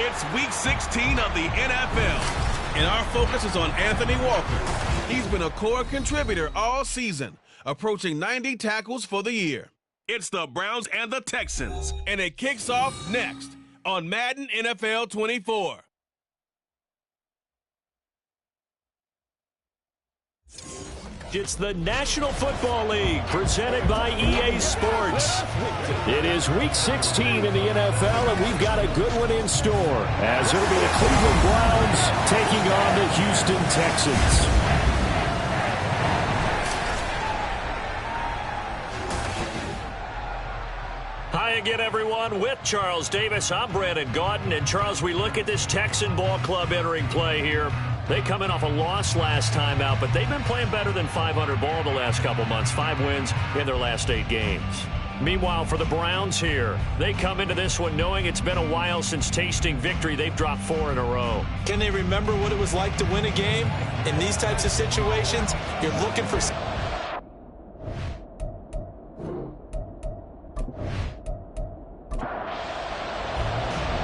It's Week 16 of the NFL, and our focus is on Anthony Walker. He's been a core contributor all season, approaching 90 tackles for the year. It's the Browns and the Texans, and it kicks off next on Madden NFL 24. It's the National Football League presented by EA Sports. It is Week 16 in the NFL, and we've got a good one in store as it'll be the Cleveland Browns taking on the Houston Texans. Hi again, everyone. With Charles Davis, I'm Brandon Gaudin. And, Charles, we look at this Texan ball club entering play here. They come in off a loss last time out, but they've been playing better than 500 ball the last couple months. 5 wins in their last 8 games. Meanwhile, for the Browns here, they come into this one knowing it's been a while since tasting victory. They've dropped 4 in a row. Can they remember what it was like to win a game? In these types of situations, you're looking for...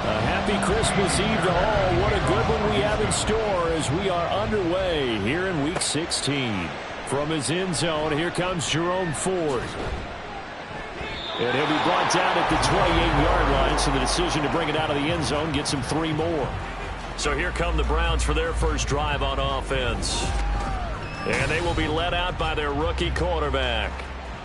Happy Christmas Eve to all. What a good one we have in store as we are underway here in Week 16. From his end zone, here comes Jerome Ford. And he'll be brought down at the 28-yard line, so the decision to bring it out of the end zone gets him 3 more. So here come the Browns for their first drive on offense. And they will be led out by their rookie quarterback.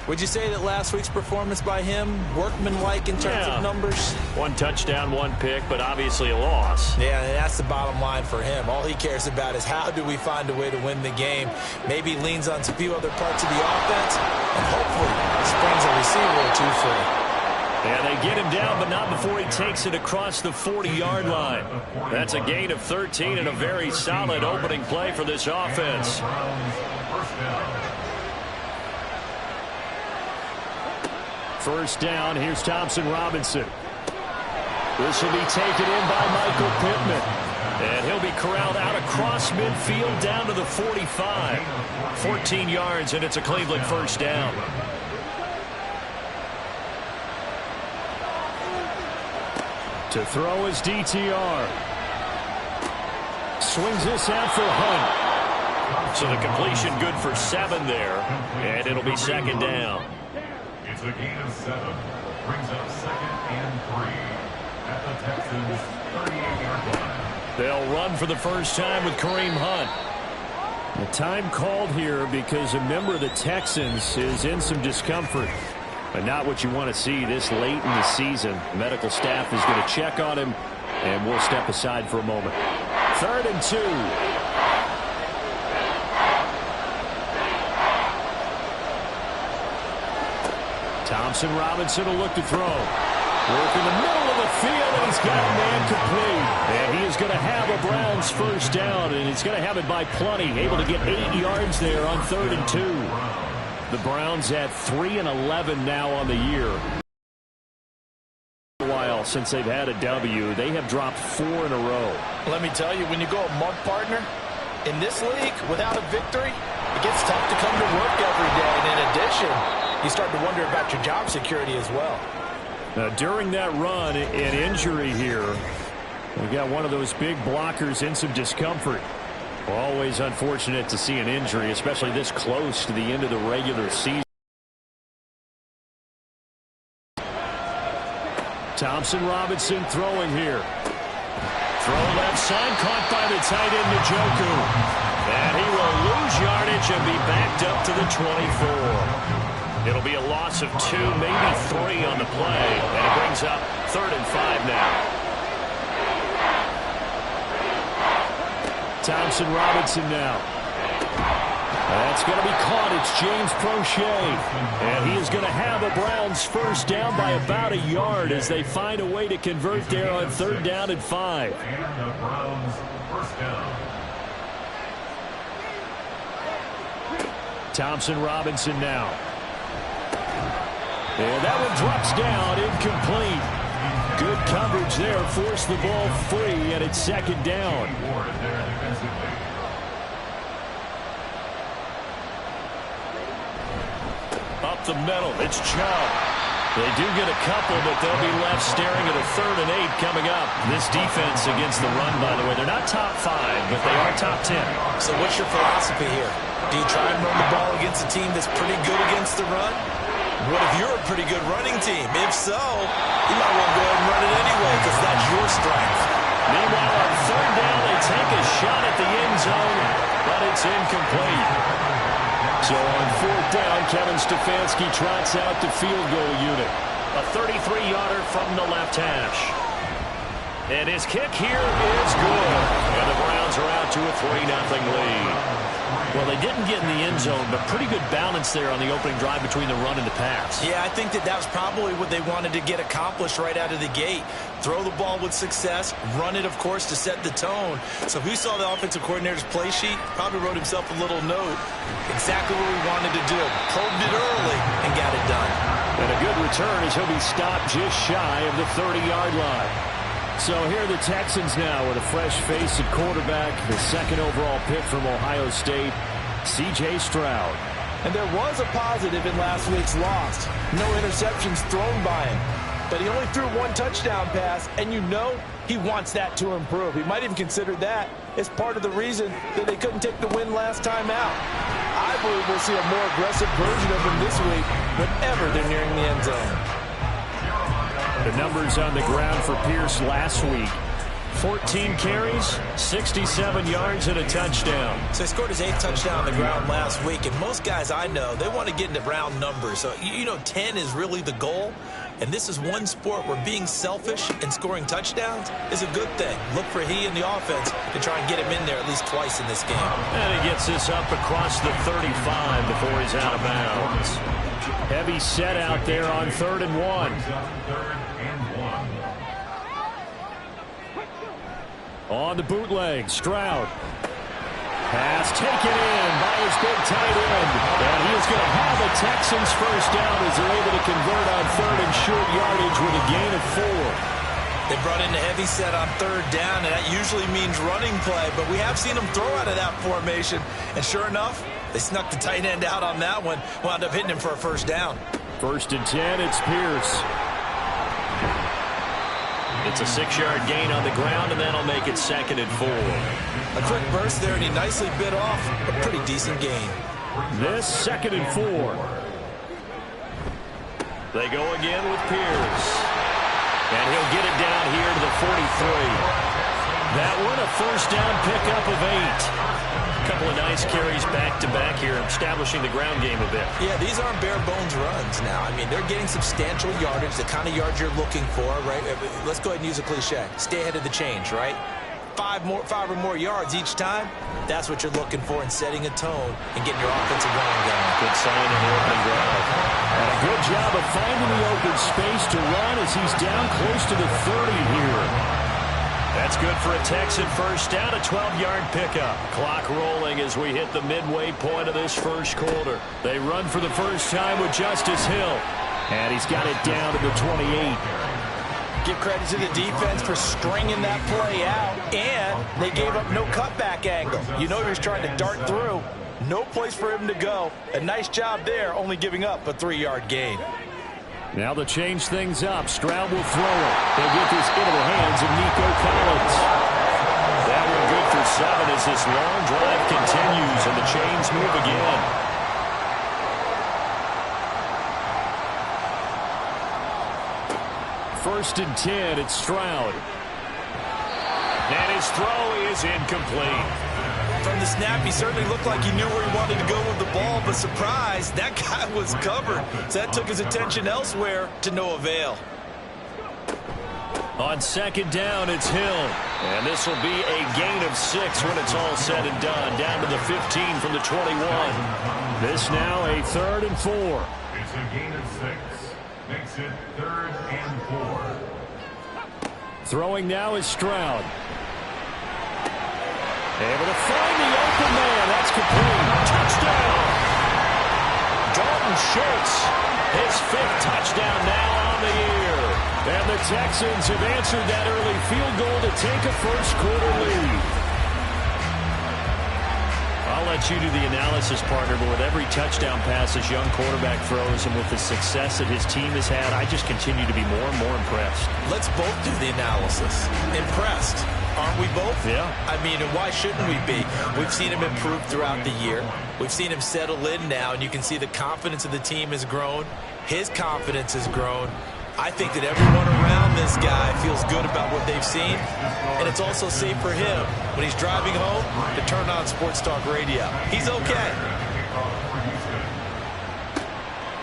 Would you say that last week's performance by him, workmanlike in terms of numbers? 1 touchdown, 1 pick, but obviously a loss. Yeah, and that's the bottom line for him. All he cares about is how do we find a way to win the game. Maybe leans on a few other parts of the offense, and hopefully springs a receiver or 2 free. Yeah, they get him down, but not before he takes it across the 40-yard line. That's a gain of 13 and a very solid opening play for this offense. First down, here's Thompson Robinson. This will be taken in by Michael Pittman. And he'll be corralled out across midfield down to the 45. 14 yards, and it's a Cleveland first down. To throw is DTR. Swings this out for Hunt. So the completion good for 7 there, and it'll be second down. It's a gain of 7. Brings up 2nd and 3 at the Texans' 38-yard line. They'll run for the first time with Kareem Hunt. The time called here because a member of the Texans is in some discomfort. But not what you want to see this late in the season. The medical staff is going to check on him, and we'll step aside for a moment. 3rd and 2. Thompson Robinson will look to throw. Work in the middle of the field, and he's got a man complete. And he is going to have a Browns first down, and he's going to have it by plenty. Able to get 8 yards there on 3rd and 2. The Browns at 3-11 now on the year. A while since they've had a W. They have dropped 4 in a row. Let me tell you, when you go a month partner, in this league, without a victory, it gets tough to come to work every day. And in addition, you start to wonder about your job security as well. Now, during that run, an injury here. We got one of those big blockers in some discomfort. Always unfortunate to see an injury, especially this close to the end of the regular season. Thompson Robinson throwing here. Throw left side, caught by the tight end Njoku. And he will lose yardage and be backed up to the 24. It'll be a loss of 2, maybe 3 on the play, and it brings up 3rd and 5 now. Thompson Robinson now. That's going to be caught. It's James Prochet. And he is going to have a Browns first down by about a yard as they find a way to convert there on 3rd down and 5. And the Browns first down. Thompson Robinson now. And that one drops down, incomplete. Good coverage there, forced the ball free, and it's 2nd down. Up the middle, it's Chubb. They do get a couple, but they'll be left staring at a 3rd and 8 coming up. This defense against the run, by the way, they're not top 5, but they are top 10. So what's your philosophy here? Do you try and run the ball against a team that's pretty good against the run? What if you're a pretty good running team? If so, you might want to go ahead and run it anyway because that's your strength. Meanwhile, on 3rd down, they take a shot at the end zone, but it's incomplete. So on 4th down, Kevin Stefanski trots out the field goal unit. A 33-yarder from the left hash. And his kick here is good. And the Browns are out to a 3-0 lead. Well, they didn't get in the end zone, but pretty good balance there on the opening drive between the run and the pass. Yeah, I think that was probably what they wanted to get accomplished right out of the gate. Throw the ball with success, run it, of course, to set the tone. So if we saw the offensive coordinator's play sheet, probably wrote himself a little note. Exactly what we wanted to do. Probed it early and got it done. And a good return as he'll be stopped just shy of the 30-yard line. So here are the Texans now with a fresh face at quarterback, the 2nd overall pick from Ohio State, C.J. Stroud. And there was a positive in last week's loss. No interceptions thrown by him. But he only threw 1 touchdown pass, and you know he wants that to improve. He might even consider that as part of the reason that they couldn't take the win last time out. I believe we'll see a more aggressive version of him this week whenever they're nearing the end zone. The numbers on the ground for Pierce last week. 14 carries, 67 yards, and a touchdown. So he scored his 8th touchdown on the ground last week, and most guys I know, they want to get into round numbers. So, you know, 10 is really the goal, and this is one sport where being selfish and scoring touchdowns is a good thing. Look for he and the offense to try and get him in there at least twice in this game. And he gets this up across the 35 before he's out of bounds. Heavy set out there on 3rd and 1. On the bootleg, Stroud. Pass taken in by his big tight end. And he is going to have the Texans first down as they're able to convert on 3rd and short yardage with a gain of 4. They brought in the heavy set on 3rd down, and that usually means running play. But we have seen them throw out of that formation. And sure enough, they snuck the tight end out on that one. Wound up hitting him for a first down. 1st and 10, it's Pierce. It's a 6-yard gain on the ground, and that'll make it 2nd and 4. A quick burst there, and he nicely bit off a pretty decent gain. This 2nd and 4. They go again with Pierce. And he'll get it down here to the 43. That one, a first down pickup of 8. A couple of nice carries back-to-back here, establishing the ground game a bit. Yeah, these aren't bare-bones runs now. I mean, they're getting substantial yardage, the kind of yards you're looking for, right? Let's go ahead and use a cliche. Stay ahead of the change, right? 5 or more yards each time, that's what you're looking for in setting a tone and getting your offensive line going. Good sign in the opening drive. And a good job of finding the open space to run as he's down close to the 30 here. That's good for a Texan first down, a 12-yard pickup. Clock rolling as we hit the midway point of this first quarter. They run for the first time with Justice Hill. And he's got it down to the 28. Give credit to the defense for stringing that play out, and they gave up no cutback angle. You know he was trying to dart through. No place for him to go. A nice job there, only giving up a 3-yard gain. Now to change things up, Stroud will throw it. They get this into the hands of Nico Collins. That one good for 7 as this long drive continues and the chains move again. First and 10, it's Stroud. And his throw is incomplete. From the snap, he certainly looked like he knew where he wanted to go with the ball, but surprise, that guy was covered. So that took his attention elsewhere to no avail. On 2nd down, it's Hill. And this will be a gain of 6 when it's all said and done. Down to the 15 from the 21. This now a 3rd and 4. It's a gain of 6. Makes it 3rd and 4. Throwing now is Stroud. Able to find the open man. That's complete. Touchdown. Dalton Schultz, his 5th touchdown now on the year. And the Texans have answered that early field goal to take a first quarter lead. A I'll let you do the analysis, partner, but with every touchdown pass this young quarterback throws and with the success that his team has had, I just continue to be more and more impressed. Let's both do the analysis. Impressed. Aren't we both? Yeah. I mean, and why shouldn't we be? We've seen him improve throughout the year. We've seen him settle in now, and you can see the confidence of the team has grown. His confidence has grown. I think that everyone around this guy feels good about what they've seen, and it's also safe for him when he's driving home to turn on Sports Talk Radio. He's okay.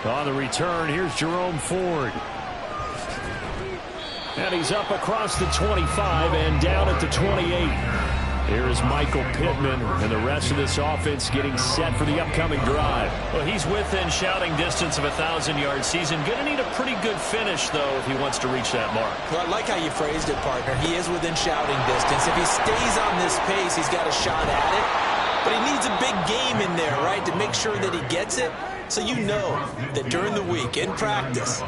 On the return, here's Jerome Ford. And he's up across the 25 and down at the 28. Here's Michael Pittman and the rest of this offense getting set for the upcoming drive. Well, he's within shouting distance of a 1,000-yard season. Going to need a pretty good finish, though, if he wants to reach that mark. Well, I like how you phrased it, partner. He is within shouting distance. If he stays on this pace, he's got a shot at it. But he needs a big game in there, right, to make sure that he gets it. So you know that during the week, in practice,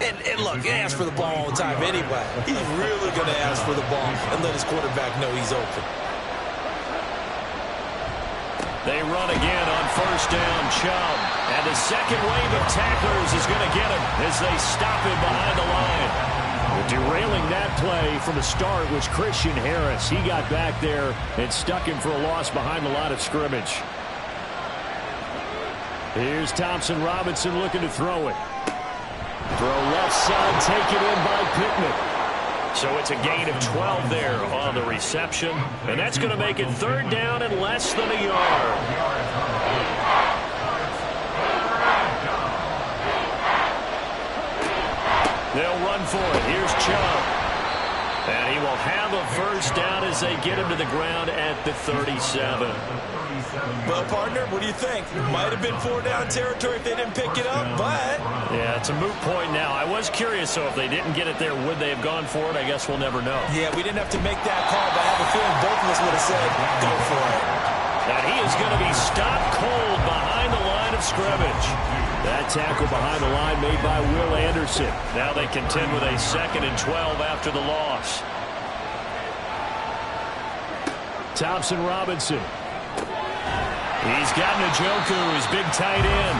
and look, he asks for the ball all the time anyway. He's really going to ask for the ball and let his quarterback know he's open. They run again on first down, Chubb. And the second wave of tacklers is going to get him as they stop him behind the line. Well, derailing that play from the start was Christian Harris. He got back there and stuck him for a loss behind the line of scrimmage. Here's Thompson Robinson looking to throw it. Throw left side, taken in by Pittman. So it's a gain of 12 there on the reception. And that's going to make it third down and less than a yard. They'll run for it. Here's Chubb. And he will have a first down as they get him to the ground at the 37. Well, partner, what do you think? Might have been 4-down territory if they didn't pick it up, but... Yeah, it's a moot point now. I was curious, so if they didn't get it there, would they have gone for it? I guess we'll never know. Yeah, we didn't have to make that call, but I have a feeling both of us would have said, go for it. And he is going to be stopped cold behind the line of scrimmage. That tackle behind the line made by Will Anderson. Now they contend with a 2nd and 12 after the loss. Thompson Robinson. He's got Njoku, his big tight end.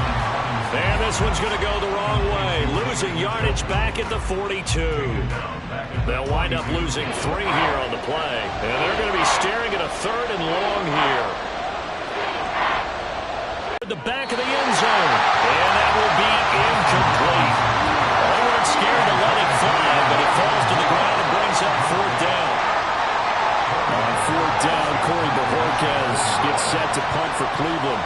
And this one's going to go the wrong way. Losing yardage back at the 42. They'll wind up losing 3 here on the play. And they're going to be staring at a 3rd and long here. The back of the end zone. And that will be incomplete. They weren't scared to let it fly, but it falls to the ground and brings up 4th down. On 4th down, Corey Bojorquez gets set to punt for Cleveland.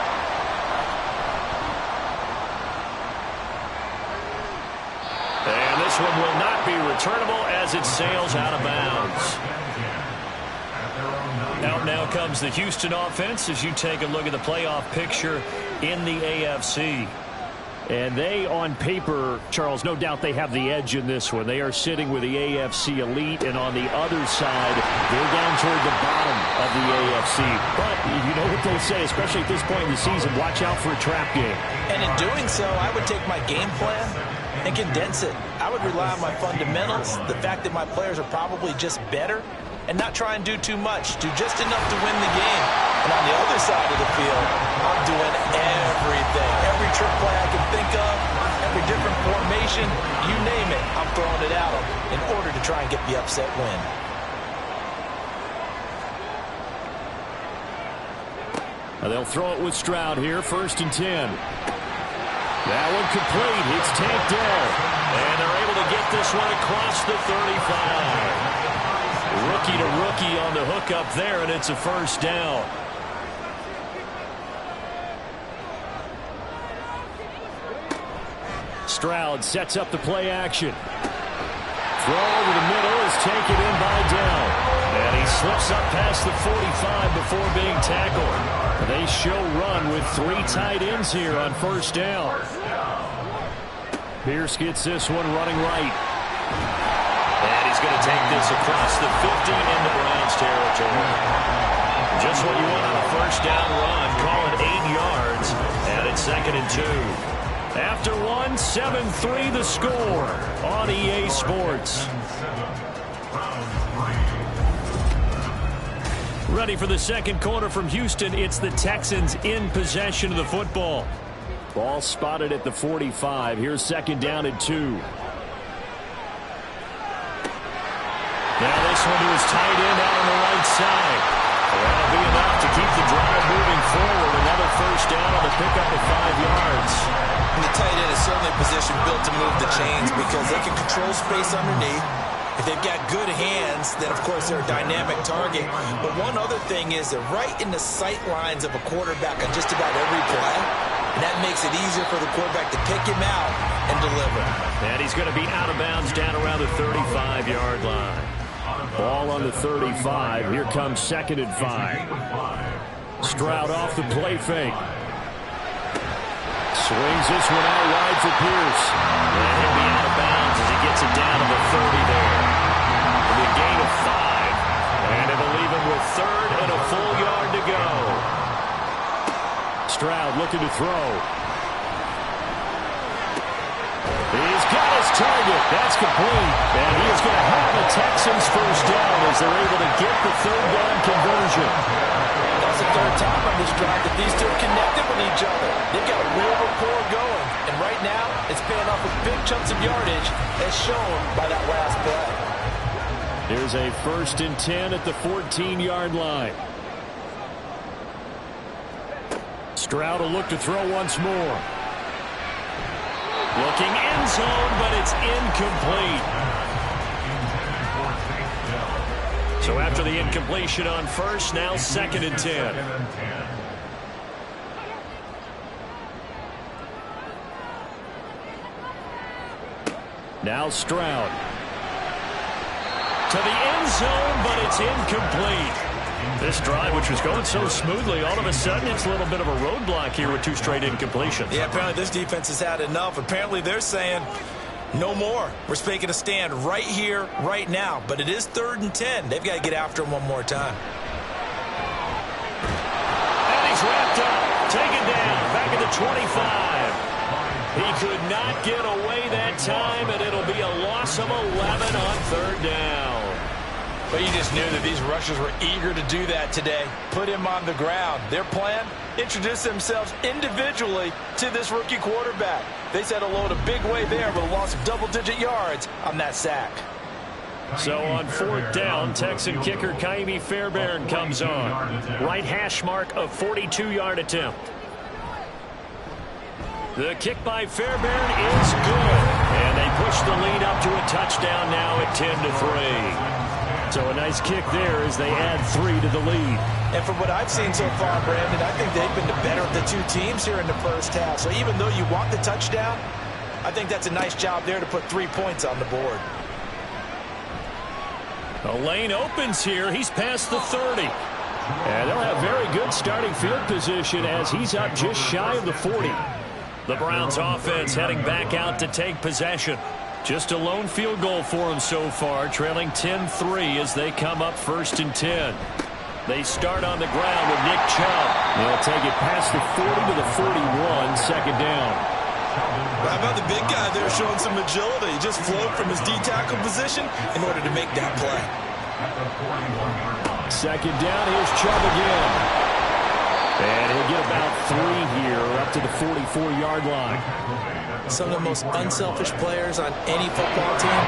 And this one will not be returnable as it sails out of bounds. Out now comes the Houston offense as you take a look at the playoff picture in the AFC. And they, on paper, Charles, no doubt they have the edge in this one. They are sitting with the AFC elite, and on the other side, they're down toward the bottom of the AFC. But you know what they say, especially at this point in the season, watch out for a trap game. And in doing so, I would take my game plan and condense it. I would rely on my fundamentals, the fact that my players are probably just better, and not try and do too much, do just enough to win the game. And on the other side of the field, I'm doing everything. Every trick play I can think of, every different formation, you name it, I'm throwing it at them in order to try and get the upset win. Now they'll throw it with Stroud here, 1st and 10. That one complete. It's tanked down. And they're able to get this one across the 35. Rookie to rookie on the hookup there, and it's a 1st down. Stroud sets up the play action. Throw over the middle is taken in by Dell. And he slips up past the 45 before being tackled. They show run with 3 tight ends here on 1st down. Pierce gets this one running right. And he's going to take this across the 50 into Browns territory. Just what you want on a 1st down run. Call it 8 yards. And it's 2nd and 2. After 1, 7-3 the score on EA Sports. Ready for the second quarter from Houston. It's the Texans in possession of the football. Ball spotted at the 45. Here's second down and 2. Now this one to his tight end out on the right side. That'll be enough to keep the drive moving forward. Another first down on the pickup of 5 yards. And the tight end is certainly a position built to move the chains because they can control space underneath. If they've got good hands, then of course they're a dynamic target. But one other thing is they're right in the sight lines of a quarterback on just about every play. And that makes it easier for the quarterback to pick him out and deliver. And he's going to be out of bounds down around the 35-yard line. Ball on the 35. Here comes second and 5. Stroud off the play fake. Swings this one out wide for Pierce. And he'll be out of bounds as he gets it down to the 30 there. For the gain of 5. And it'll leave him with third and a full yard to go. Stroud looking to throw. He's got his target. That's complete. And he is going to have the Texans first down as they're able to get the third down conversion. That's the third time on this drive that these two are connected with each other. They've got a real rapport going. And right now, it's paying off with big chunks of yardage as shown by that last play. Here's a first and 10 at the 14-yard line. Stroud will look to throw once more. Looking end zone, but it's incomplete. So after the incompletion on first, now second and 10. Now Stroud. To the end zone, but it's incomplete. This drive, which was going so smoothly, all of a sudden it's a little bit of a roadblock here with 2 straight incompletions. Yeah, apparently this defense has had enough. Apparently they're saying no more. We're making a stand right here, right now. But it is 3rd and 10. They've got to get after him one more time. And he's wrapped up. Taken down. Back at the 25. He could not get away that time, and it'll be a loss of 11 on 3rd down. But you just knew that these rushers were eager to do that today. Put him on the ground. Their plan, introduce themselves individually to this rookie quarterback. They set a load a big way there with a loss of double-digit yards on that sack. So on 4th down, Texan kicker Kaimi Fairbairn comes on. Right hash mark of 42-yard attempt. The kick by Fairbairn is good. And they push the lead up to a touchdown now at 10-3. So a nice kick there as they add 3 to the lead. And from what I've seen so far, Brandon, I think they've been the better of the 2 teams here in the first half. So even though you want the touchdown, I think that's a nice job there to put 3 points on the board. The lane opens here. He's past the 30. And they'll have very good starting field position as he's up just shy of the 40. The Browns offense heading back out to take possession. Just a lone field goal for them so far, trailing 10-3 as they come up 1st and 10. They start on the ground with Nick Chubb. They'll take it past the 40 to the 41, second down. How about the big guy there showing some agility? He just flowed from his D-tackle position in order to make that play. Second down, here's Chubb again. And he'll get about 3 here up to the 44-yard line. Some of the most unselfish players on any football team,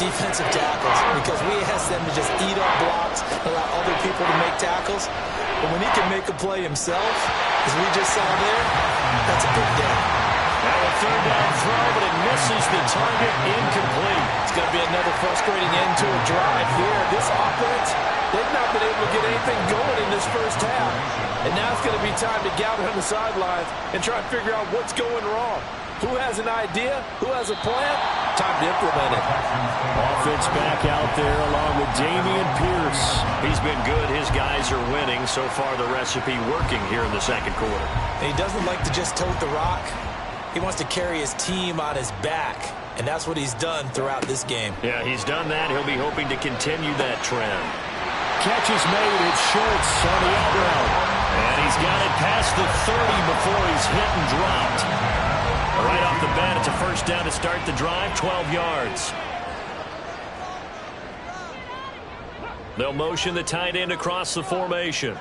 defensive tackles, because we ask them to just eat up blocks, allow other people to make tackles. But when he can make a play himself, as we just saw there, that's a big day. Now a 3rd down throw, but it misses the target, incomplete. It's going to be another frustrating end to a drive here. This offense, they've not been able to get anything going in this first half. And now it's going to be time to gather on the sidelines and try and figure out what's going wrong. Who has an idea? Who has a plan? Time to implement it. Offense back out there along with Dameon Pierce. He's been good. His guys are winning. So far, the recipe working here in the second quarter. And he doesn't like to just tote the rock. He wants to carry his team on his back. And that's what he's done throughout this game. Yeah, he's done that. He'll be hoping to continue that trend. Catch is made. It's Schultz on the out route. And he's got it past the 30 before he's hit and dropped. Right off the bat, it's a first down to start the drive, 12 yards. They'll motion the tight end across the formation.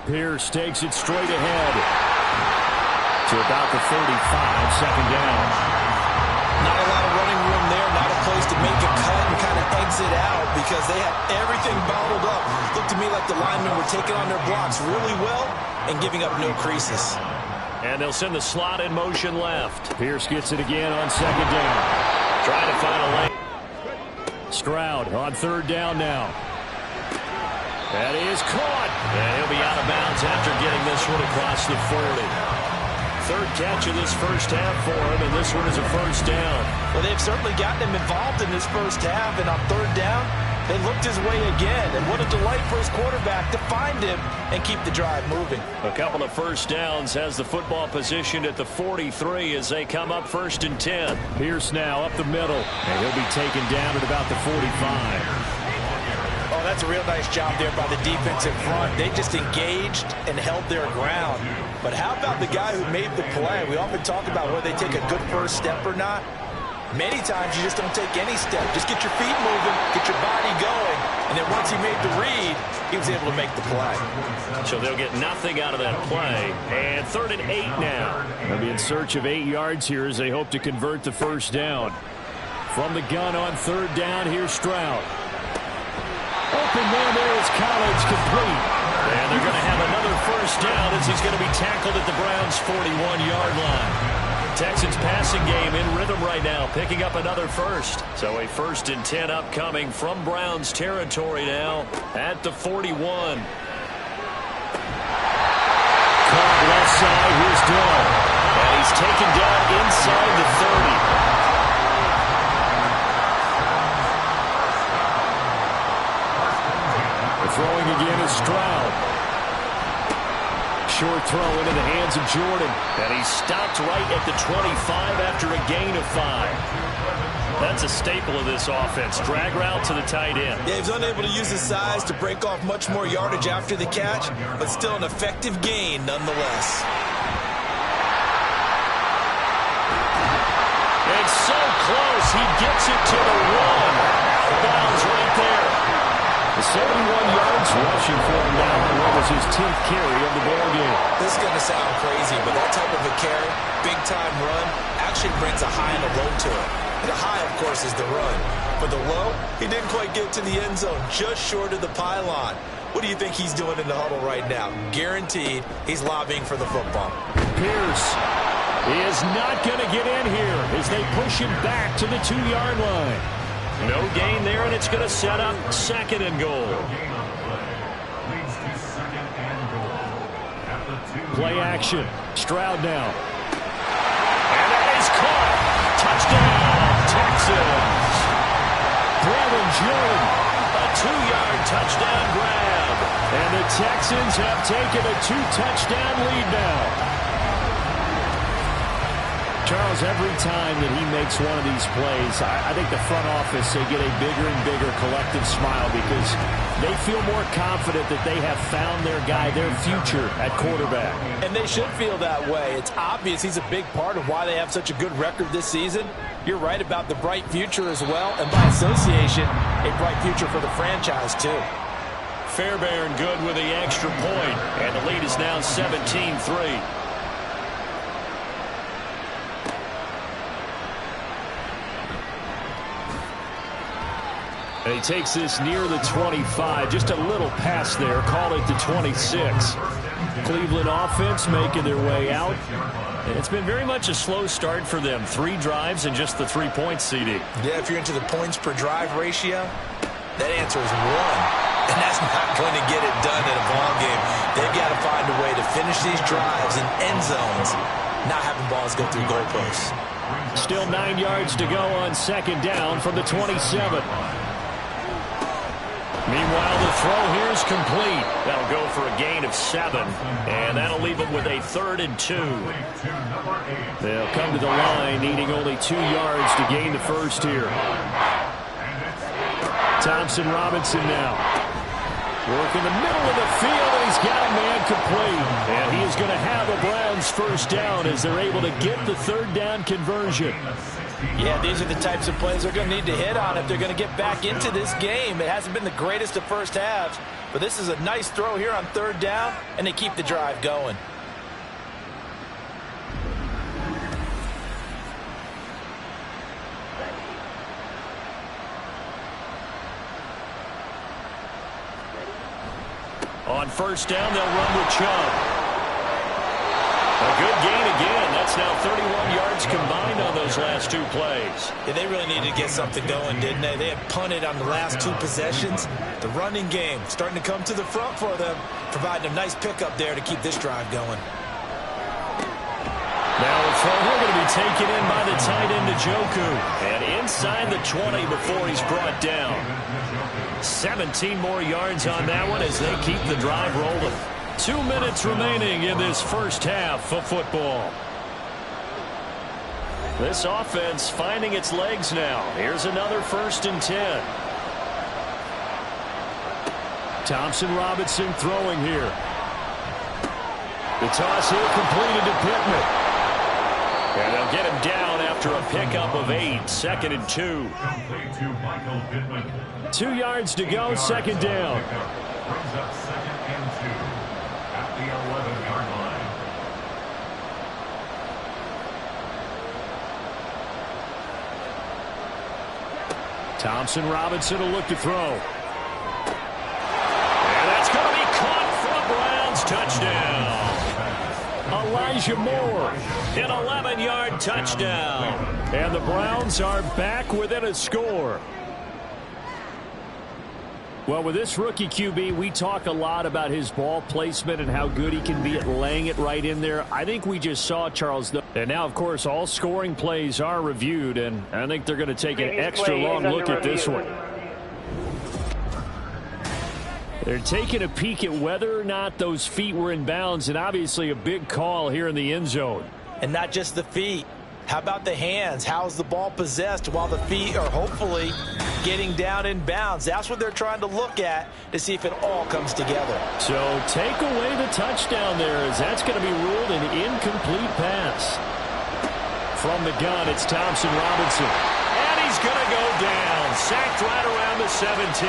Pierce takes it straight ahead to about the 35, second down. Not a lot of running room there, not a place to make a cut and kind of exit out because they had everything bottled up. Looked to me like the linemen were taking on their blocks really well and giving up no creases. And they'll send the slot in motion left. Pierce gets it again on second down. Trying to find a lane. Stroud on third down now. That is caught. And he'll be out of bounds after getting this one across the 40. Third catch of this first half for him, and this one is a first down. Well, they've certainly gotten him involved in this first half, and on third down, they looked his way again. And what a delight for his quarterback to find him and keep the drive moving. A couple of first downs, has the football positioned at the 43 as they come up 1st and 10. Pierce now up the middle, and he'll be taken down at about the 45. Oh, that's a real nice job there by the defensive front. They just engaged and held their ground. But how about the guy who made the play? We often talk about whether they take a good first step or not. Many times you just don't take any step. Just get your feet moving, get your body going, and then once he made the read, he was able to make the play. So they'll get nothing out of that play. And 3rd and 8 now. They'll be in search of 8 yards here as they hope to convert the first down. From the gun on third down, here's Stroud. Open there is Collins, complete. And they're going to have another first down as he's going to be tackled at the Browns' 41-yard line. Texans passing game in rhythm right now, picking up another first. So a 1st and 10 upcoming from Browns territory now at the 41. Caught left side, here's Dillon. And he's taken down inside the 30. Throwing again is Stroud. Short throw into the hands of Jordan. And he's stopped right at the 25 after a gain of 5. That's a staple of this offense. Drag route to the tight end. Yeah, he's unable to use his size to break off much more yardage after the catch, but still an effective gain nonetheless. It's so close. He gets it to the 1. Bounds right there. 71 yards rushing for him now on what was his 10th carry of the ball game. This is going to sound crazy, but that type of a carry, big-time run, actually brings a high and a low to it. The high, of course, is the run. For the low, he didn't quite get to the end zone, just short of the pylon. What do you think he's doing in the huddle right now? Guaranteed he's lobbying for the football. Pierce is not going to get in here as they push him back to the 2-yard line. No gain there, and it's going to set up 2nd and goal. Play action. Stroud now. And that is caught. Touchdown, Texans. Brevin Jordan. A 2-yard touchdown grab. And the Texans have taken a 2-touchdown lead now. Charles, every time that he makes one of these plays, I think the front office, they get a bigger and bigger collective smile because they feel more confident that they have found their guy, their future at quarterback. And they should feel that way. It's obvious he's a big part of why they have such a good record this season. You're right about the bright future as well, and by association, a bright future for the franchise too. Fairbairn good with the extra point, and the lead is now 17-3. And he takes this near the 25, just a little pass there, call it the 26. Cleveland offense making their way out. And it's been very much a slow start for them. 3 drives and just the 3 points, CD. Yeah, if you're into the points per drive ratio, that answer is 1. And that's not going to get it done in a ball game. They've got to find a way to finish these drives in end zones, not having balls go through goalposts. Still 9 yards to go on 2nd down from the 27. Meanwhile, the throw here is complete. That'll go for a gain of 7, and that'll leave them with a 3rd and 2. They'll come to the line, needing only 2 yards to gain the first here. Thompson Robinson now. Work in the middle of the field, and he's got a man complete. And he is going to have a Browns first down as they're able to get the 3rd down conversion. Yeah, these are the types of plays they're going to need to hit on if they're going to get back into this game. It hasn't been the greatest of first halves, but this is a nice throw here on third down, and they keep the drive going. On first down, they'll run with Chubb. A good gain again. That's now 31 yards combined on those last two plays. Yeah, they really needed to get something going, didn't they? They had punted on the last two possessions. The running game starting to come to the front for them, providing a nice pickup there to keep this drive going. Now a throw here going to be taken in by the tight end Njoku. And inside the 20 before he's brought down. 17 more yards on that one as they keep the drive rolling. 2 minutes remaining in this first half of football. This offense finding its legs now. Here's another 1st and 10. Thompson Robinson throwing here. The toss here completed to Pittman. And they'll get him down after a pickup of 8. 2nd and 2. 2 yards to go, 2nd down. Brings up 2nd and 2 at the 11-yard line. Thompson Robinson will look to throw. And that's going to be caught for a Browns touchdown. Elijah Moore, an 11-yard touchdown. And the Browns are back within a score. Well, with this rookie QB, we talk a lot about his ball placement and how good he can be at laying it right in there. I think we just saw Charles. And now, of course, all scoring plays are reviewed, and I think they're going to take an extra long look at this one. They're taking a peek at whether or not those feet were in bounds, and obviously a big call here in the end zone. And not just the feet. How about the hands? How's the ball possessed while the feet are hopefully getting down in bounds? That's what they're trying to look at to see if it all comes together. So take away the touchdown there, as that's going to be ruled an incomplete pass. From the gun, it's Thompson Robinson. And he's going to go down. Sacked right around the 17.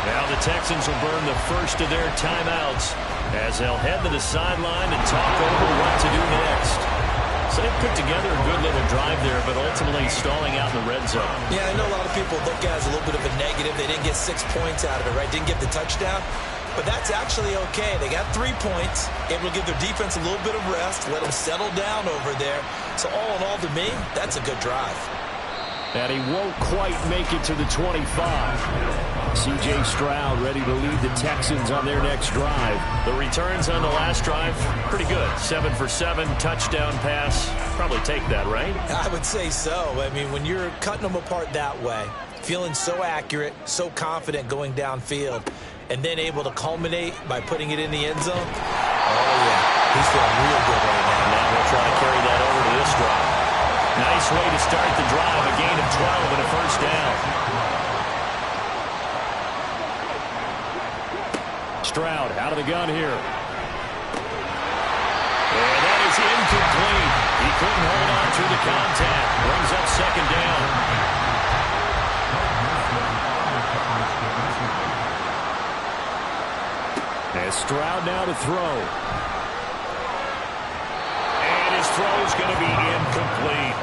Now the Texans will burn the first of their timeouts as they'll head to the sideline and talk over what to do next. So they put together a good little drive there, but ultimately stalling out in the red zone. Yeah, I know a lot of people look at it as a little bit of a negative. They didn't get 6 points out of it, right? Didn't get the touchdown. But that's actually okay. They got 3 points. Able to give their defense a little bit of rest, let them settle down over there. So all in all, to me, that's a good drive. And he won't quite make it to the 25. C.J. Stroud ready to lead the Texans on their next drive. The returns on the last drive, pretty good. 7 for 7, touchdown pass. Probably take that, right? I would say so. I mean, when you're cutting them apart that way, feeling so accurate, so confident going downfield, and then able to culminate by putting it in the end zone, oh, yeah, he's feeling real good right now. Now we'll try to carry that over to this drive. Nice way to start the drive, a gain of 12 and a first down. Stroud out of the gun here. And that is incomplete. He couldn't hold on through the contact. Brings up 2nd down. And Stroud now to throw. And his throw is going to be incomplete.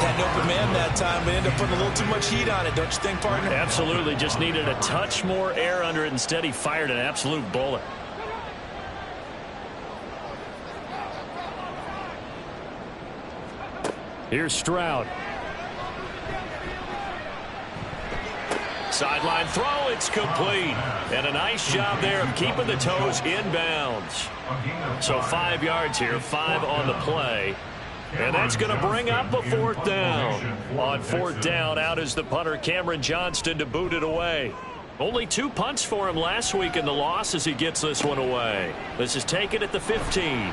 Had an open man that time, but ended up putting a little too much heat on it, don't you think, partner? Absolutely. Just needed a touch more air under it. Instead, he fired an absolute bullet. Here's Stroud. Sideline throw, it's complete. And a nice job there of keeping the toes inbounds. So 5 yards here, 5 on the play. And that's going to bring up a 4th down. On 4th down, out is the punter, Cameron Johnston, to boot it away. Only 2 punts for him last week in the loss as he gets this one away. This is taken at the 15.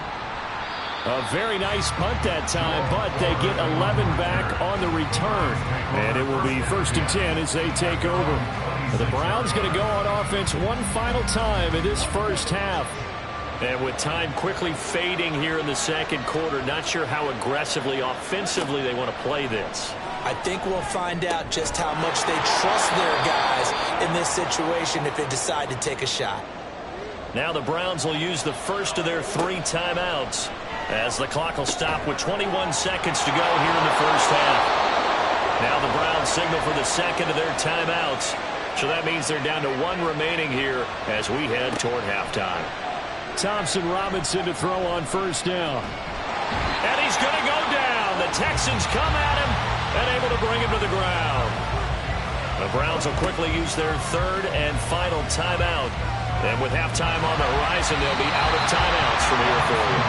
A very nice punt that time, but they get 11 back on the return. And it will be 1st and 10 as they take over. The Browns going to go on offense one final time in this first half. And with time quickly fading here in the second quarter, not sure how aggressively, offensively they want to play this. I think we'll find out just how much they trust their guys in this situation if they decide to take a shot. Now the Browns will use the first of their 3 timeouts as the clock will stop with 21 seconds to go here in the first half. Now the Browns signal for the second of their timeouts. So that means they're down to 1 remaining here as we head toward halftime. Thompson Robinson to throw on first down. And he's going to go down. The Texans come at him and able to bring him to the ground. The Browns will quickly use their 3rd and final timeout. And with halftime on the horizon, they'll be out of timeouts from here for you.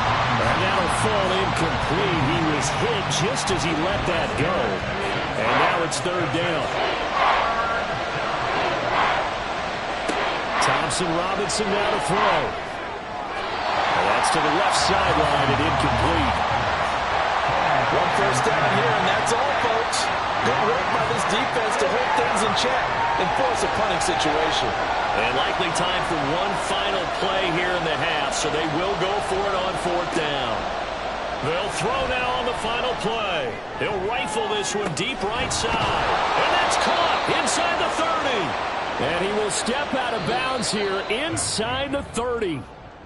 And that'll fall incomplete. He was hit just as he let that go. And now it's 3rd down. Thompson Robinson now to throw. And that's to the left sideline and incomplete. 1 first down here, and that's all, folks. Good work by this defense to hold things in check and force a punting situation. And likely time for 1 final play here in the half, so they will go for it on 4th down. They'll throw now on the final play. He'll rifle this one deep right side. And that's caught inside the 30. And he will step out of bounds here inside the 30.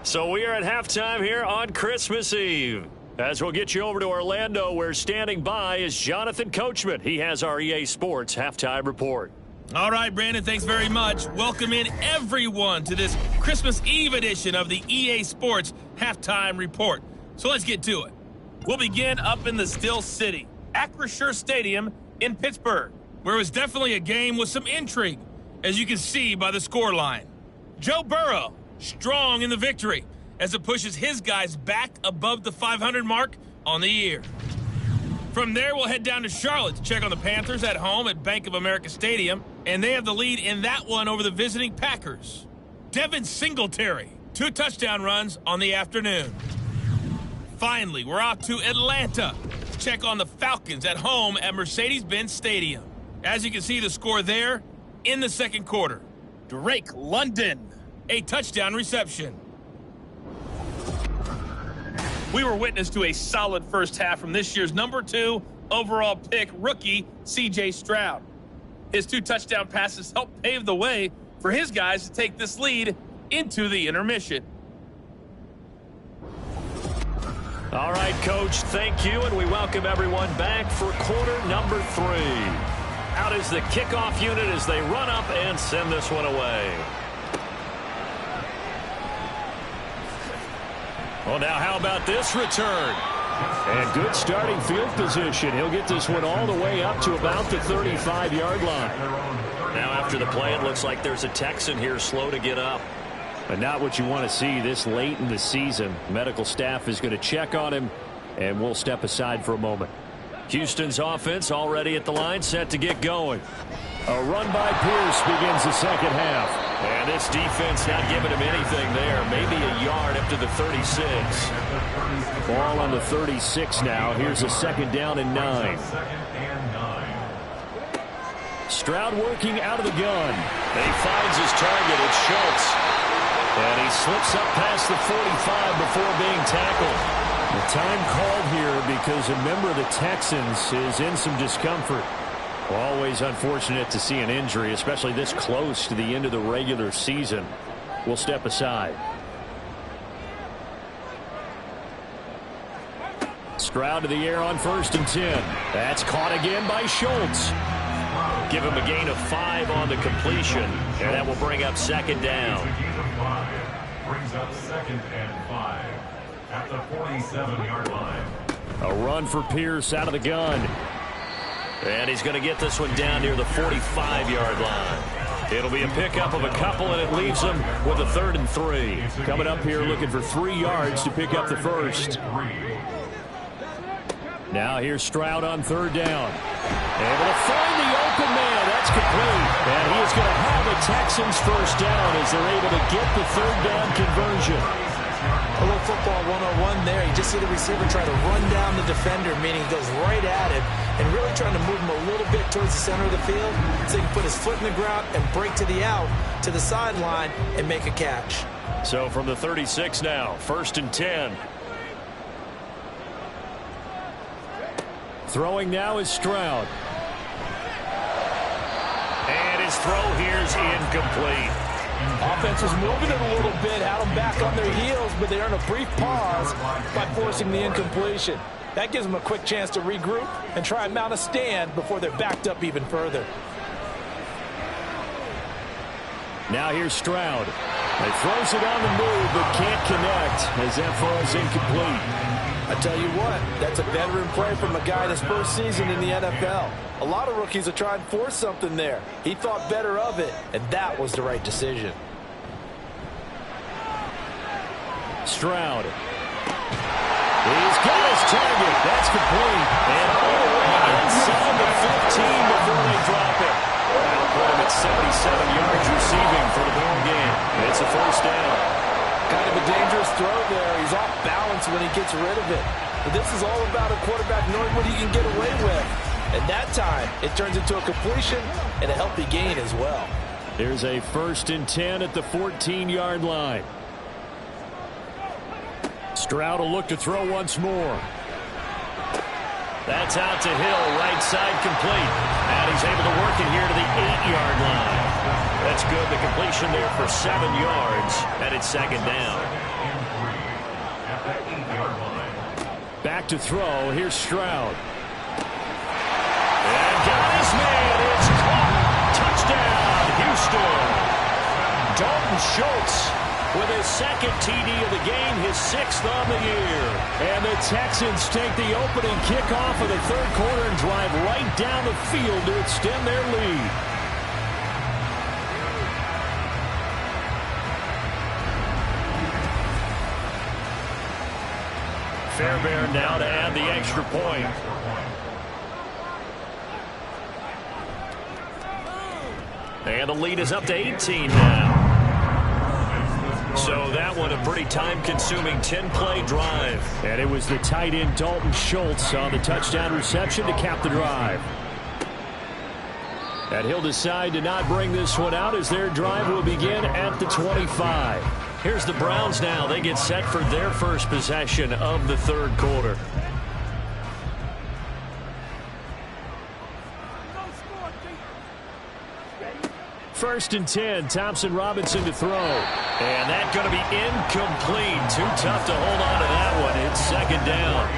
So we are at halftime here on Christmas Eve. As we'll get you over to Orlando, where standing by is Jonathan Coachman. He has our EA Sports Halftime Report. All right, Brandon, thanks very much. Welcome in everyone to this Christmas Eve edition of the EA Sports Halftime Report. So let's get to it. We'll begin up in the Still City, Acrisure Stadium in Pittsburgh, where it was definitely a game with some intrigue, as you can see by the scoreline. Joe Burrow, strong in the victory, as it pushes his guys back above the 500 mark on the year. From there, we'll head down to Charlotte to check on the Panthers at home at Bank of America Stadium, and they have the lead in that one over the visiting Packers. Devin Singletary, 2 touchdown runs on the afternoon. Finally, we're off to Atlanta to check on the Falcons at home at Mercedes-Benz Stadium. As you can see, the score there in the second quarter. Drake London, a touchdown reception. We were witness to a solid first half from this year's number 2 overall pick rookie, C.J. Stroud. His 2 touchdown passes helped pave the way for his guys to take this lead into the intermission. All right, Coach, thank you, and we welcome everyone back for quarter number 3. Out is the kickoff unit as they run up and send this one away. Well, now how about this return? And good starting field position. He'll get this one all the way up to about the 35-yard line. Now after the play, it looks like there's a Texan here slow to get up. But not what you want to see this late in the season. Medical staff is going to check on him, and we'll step aside for a moment. Houston's offense already at the line, set to get going. A run by Pierce begins the second half. And this defense not giving him anything there. Maybe a yard up to the 36. Ball on the 36 now. Here's a 2nd down and 9. Stroud working out of the gun. And he finds his target. It's Schultz. And he slips up past the 45 before being tackled. The time called here because a member of the Texans is in some discomfort. Always unfortunate to see an injury, especially this close to the end of the regular season. We'll step aside. Stroud to the air on 1st and 10. That's caught again by Schultz. Give him a gain of 5 on the completion, and that will bring up 2nd down. Brings up 2nd and 5 at the 47-yard line. A run for Pierce out of the gun. And he's going to get this one down near the 45-yard line. It'll be a pickup of a couple, and it leaves them with a 3rd and 3. Coming up here looking for 3 yards to pick up the first. Now here's Stroud on 3rd down. Able to find the open man. That's complete. And he is going to have the Texans first down as they're able to get the 3rd down conversion. A little football 101 there. You just see the receiver try to run down the defender, meaning he goes right at him and really trying to move him a little bit towards the center of the field so he can put his foot in the ground and break to the out, to the sideline, and make a catch. So from the 36 now, 1st and 10. Throwing now is Stroud. And his throw here's incomplete. Offense was moving it a little bit, had them back on their heels, but they earned a brief pause by forcing the incompletion. That gives them a quick chance to regroup and try and mount a stand before they're backed up even further. Now here's Stroud. He throws it on the move, but can't connect as that falls incomplete. I tell you what, that's a veteran play from a guy in his first season in the NFL. A lot of rookies are trying to force something there. He thought better of it, and that was the right decision. Stroud. He's got his target. That's complete. And all the way inside the 15 before they drop it. That'll put him at 77 yards receiving for the ball game. It's a 1st down. Kind of a dangerous throw there. He's off balance when he gets rid of it. But this is all about a quarterback knowing what he can get away with. And that time, it turns into a completion and a healthy gain as well. There's a 1st and 10 at the 14-yard line. Stroud will look to throw once more. That's out to Hill, right side complete. And he's able to work it here to the 8-yard line. That's good. The completion there for 7 yards. And it's 2nd down. Back to throw. Here's Stroud. And got his man. It's caught. Touchdown, Houston. Dalton Schultz with his 2nd TD of the game, his 6th on the year. And the Texans take the opening kickoff of the 3rd quarter and drive right down the field to extend their lead. Fairbairn now to add the extra point. And the lead is up to 18 now. So that one a pretty time-consuming 10-play drive. And it was the tight end Dalton Schultz on the touchdown reception to cap the drive. And he'll decide to not bring this one out as their drive will begin at the 25. Here's the Browns now. They get set for their first possession of the 3rd quarter. First and 10, Thompson Robinson to throw. And that's going to be incomplete. Too tough to hold on to that one. It's 2nd down.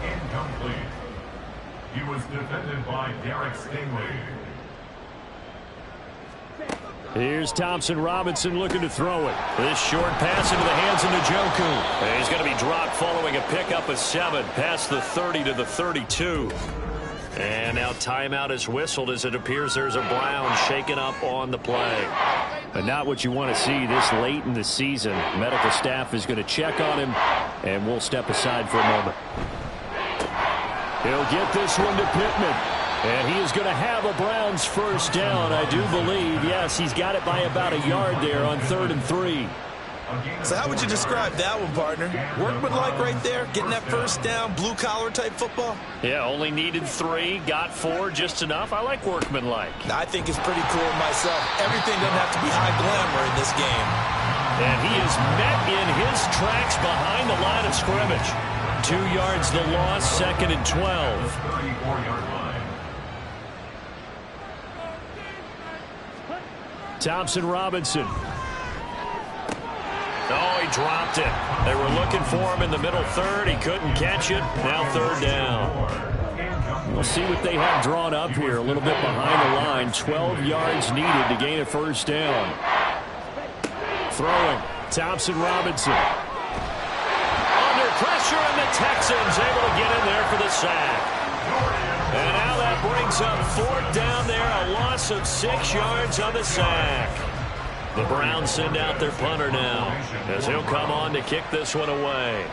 Incomplete. He was defended by Derek Stingley. Here's Thompson Robinson looking to throw it. This short pass into the hands of Njoku. He's going to be dropped following a pickup of 7 past the 30 to the 32. And now timeout is whistled as it appears there's a Brown shaken up on the play. But not what you want to see this late in the season. Medical staff is going to check on him, and we'll step aside for a moment. He'll get this one to Pittman. And he is going to have a Browns 1st down, I do believe. Yes, he's got it by about a yard there on 3rd and 3. So how would you describe that one, partner? Workmanlike right there, getting that 1st down, blue-collar type football? Yeah, only needed 3, got 4, just enough. I like workmanlike. I think it's pretty cool myself. Everything doesn't have to be high glamour in this game. And he is met in his tracks behind the line of scrimmage. 2 yards the loss, 2nd and 12. 34-yard line. Thompson Robinson. Oh, he dropped it. They were looking for him in the middle 3rd. He couldn't catch it. Now 3rd down. We'll see what they have drawn up here. A little bit behind the line. 12 yards needed to gain a 1st down. Throwing. Thompson Robinson. Under pressure, and the Texans able to get in there for the sack. And now that brings up 4th down there. A loss of 6 yards on the sack. The Browns send out their punter now as he'll come on to kick this one away.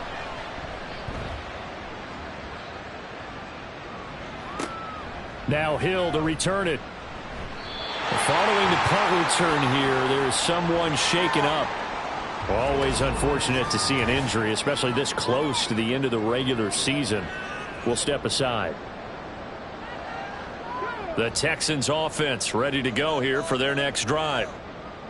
Now Hill to return it. Following the punt return here, there's someone shaken up. Always unfortunate to see an injury, especially this close to the end of the regular season. We'll step aside. The Texans offense ready to go here for their next drive.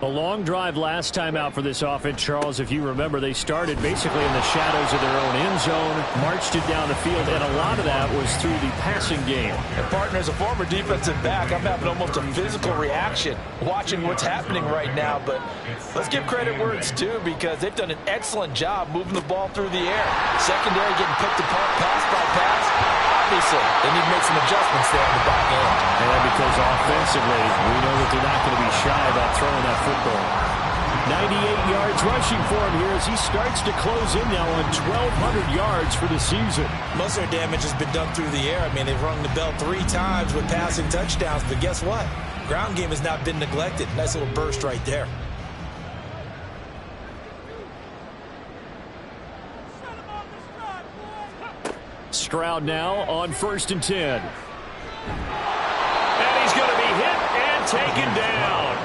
A long drive last time out for this offense, Charles. If you remember, they started basically in the shadows of their own end zone, marched it down the field, and a lot of that was through the passing game. And partner, as a former defensive back, I'm having almost a physical reaction watching what's happening right now. But let's give credit where it's due, because they've done an excellent job moving the ball through the air. Secondary getting picked apart pass by pass. Obviously, they need to make some adjustments there on the back end. And because offensively, we know that they're not going to be shy about throwing that football. 98 yards rushing for him here as he starts to close in now on 1,200 yards for the season. Most of their damage has been done through the air. I mean, they've rung the bell 3 times with passing touchdowns, but guess what? Ground game has not been neglected. Nice little burst right there. Stroud now on 1st and 10. And he's going to be hit and taken down.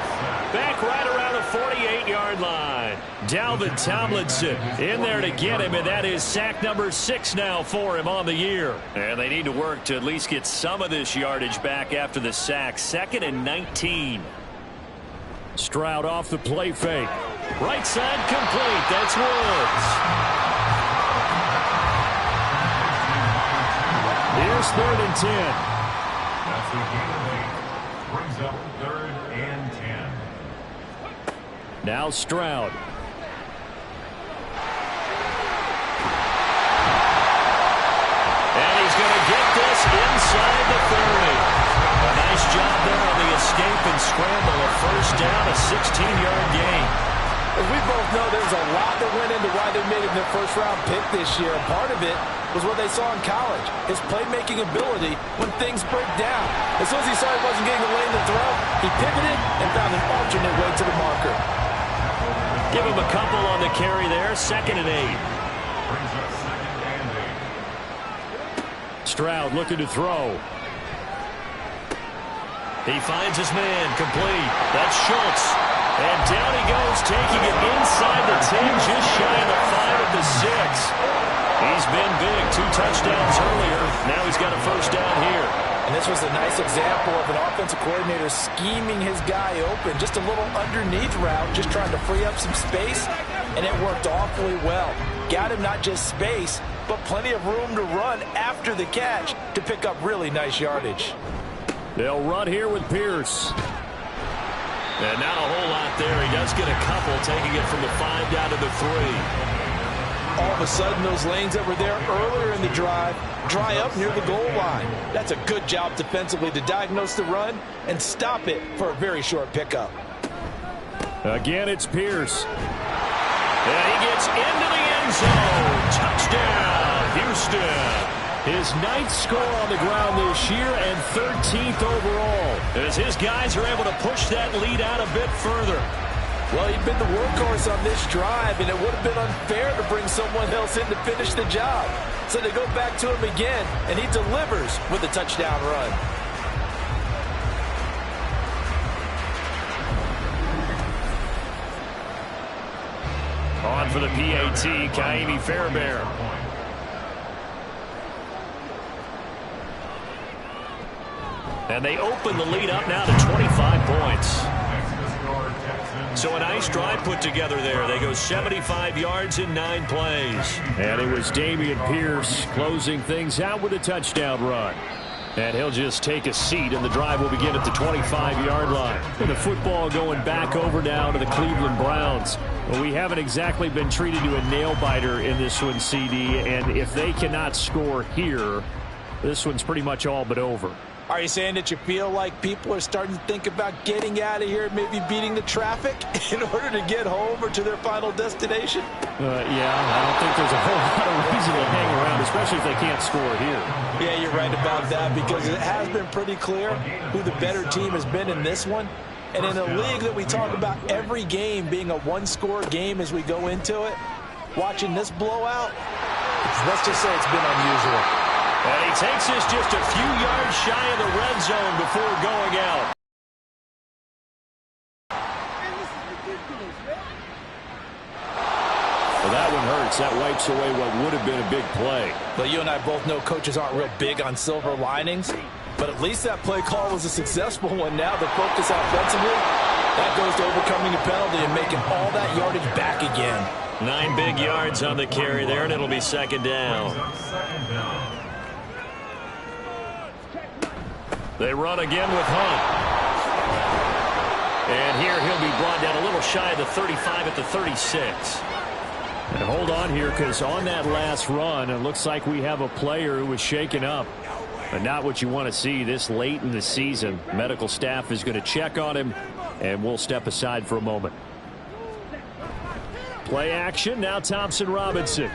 Back right around the 48-yard line. Dalvin Tomlinson in there to get him, and that is sack number 6 now for him on the year. And they need to work to at least get some of this yardage back after the sack. 2nd and 19. Stroud off the play fake. Right side complete. That's Woods. Here's 3rd and 10. That's the gain of 8. Brings up 3rd and 10. Now Stroud. And he's going to get this inside the 30. A nice job there on the escape and scramble. A first down, a 16-yard gain. As we both know, there's a lot that went into why they made him their first-round pick this year. And part of it was what they saw in college, his playmaking ability when things break down. As soon as he saw he wasn't getting the lane to throw, he pivoted and found an alternate way to the marker. Give him a couple on the carry there. 2nd and 8. Brings up 2nd and 8. Stroud looking to throw. He finds his man, complete. That's Schultz. And down he goes, taking it inside the 10, just shy of the 5 at the 6. He's been big, 2 touchdowns earlier. Now he's got a first down here. And this was a nice example of an offensive coordinator scheming his guy open. Just a little underneath route, just trying to free up some space, and it worked awfully well. Got him not just space, but plenty of room to run after the catch to pick up really nice yardage. They'll run here with Pierce. And not a whole lot there. He does get a couple, taking it from the 5 down to the 3. All of a sudden, those lanes that were there earlier in the drive dry up near the goal line. That's a good job defensively to diagnose the run and stop it for a very short pickup. Again, it's Pierce. And he gets into the end zone. Touchdown, Houston. His 9th score on the ground this year and 13th overall. As his guys are able to push that lead out a bit further. Well, he'd been the workhorse on this drive, and it would have been unfair to bring someone else in to finish the job. So they go back to him again, and he delivers with a touchdown run. On for the PAT, Kaimi Fairbairn. And they open the lead up now to 25 points. So a nice drive put together there. They go 75 yards in 9 plays. And it was Dameon Pierce closing things out with a touchdown run. And he'll just take a seat, and the drive will begin at the 25-yard line. And the football going back over now to the Cleveland Browns. Well, we haven't exactly been treated to a nail-biter in this one, CD. And if they cannot score here, this one's pretty much all but over. Are you saying that you feel like people are starting to think about getting out of here, maybe beating the traffic in order to get home or to their final destination? Yeah, I don't think there's a whole lot of reason to hang around, especially if they can't score here. Yeah, you're right about that, because it has been pretty clear who the better team has been in this one. And in a league that we talk about every game being a one-score game as we go into it, watching this blowout, let's just say it's been unusual. And he takes this just a few yards shy of the red zone before going out. Well, that one hurts. That wipes away what would have been a big play. But you and I both know coaches aren't real big on silver linings. But at least that play call was a successful one. Now the focus offensively, that goes to overcoming a penalty and making all that yardage back again. 9 big yards on the carry there, and it'll be second down. They run again with Hunt. And here he'll be brought down a little shy of the 35 at the 36. And hold on here, because on that last run, it looks like we have a player who was shaken up. But not what you want to see this late in the season. Medical staff is going to check on him, and we'll step aside for a moment. Play action, now Thompson Robinson.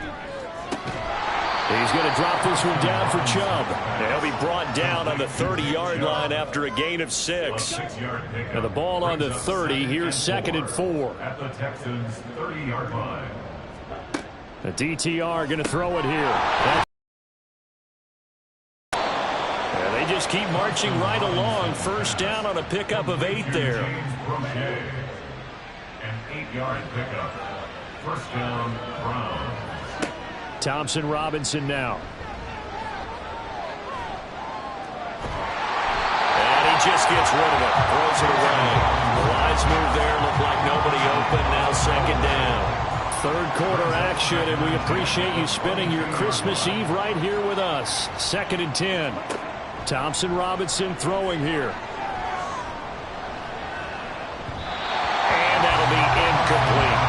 He's going to drop this one down for Chubb. He'll be brought down on the 30-yard line after a gain of 6. And the ball on the 30. Here's 2nd and 4. At the Texans' 30-yard line. The DTR going to throw it here. And they just keep marching right along. First down on a pickup of 8 there. An 8-yard pickup. First down, Browns. Thompson Robinson now. And he just gets rid of it. Throws it away. The lines move there. Look like nobody open. Now second down. Third quarter action, and we appreciate you spending your Christmas Eve right here with us. 2nd and 10. Thompson Robinson throwing here. And that'll be incomplete.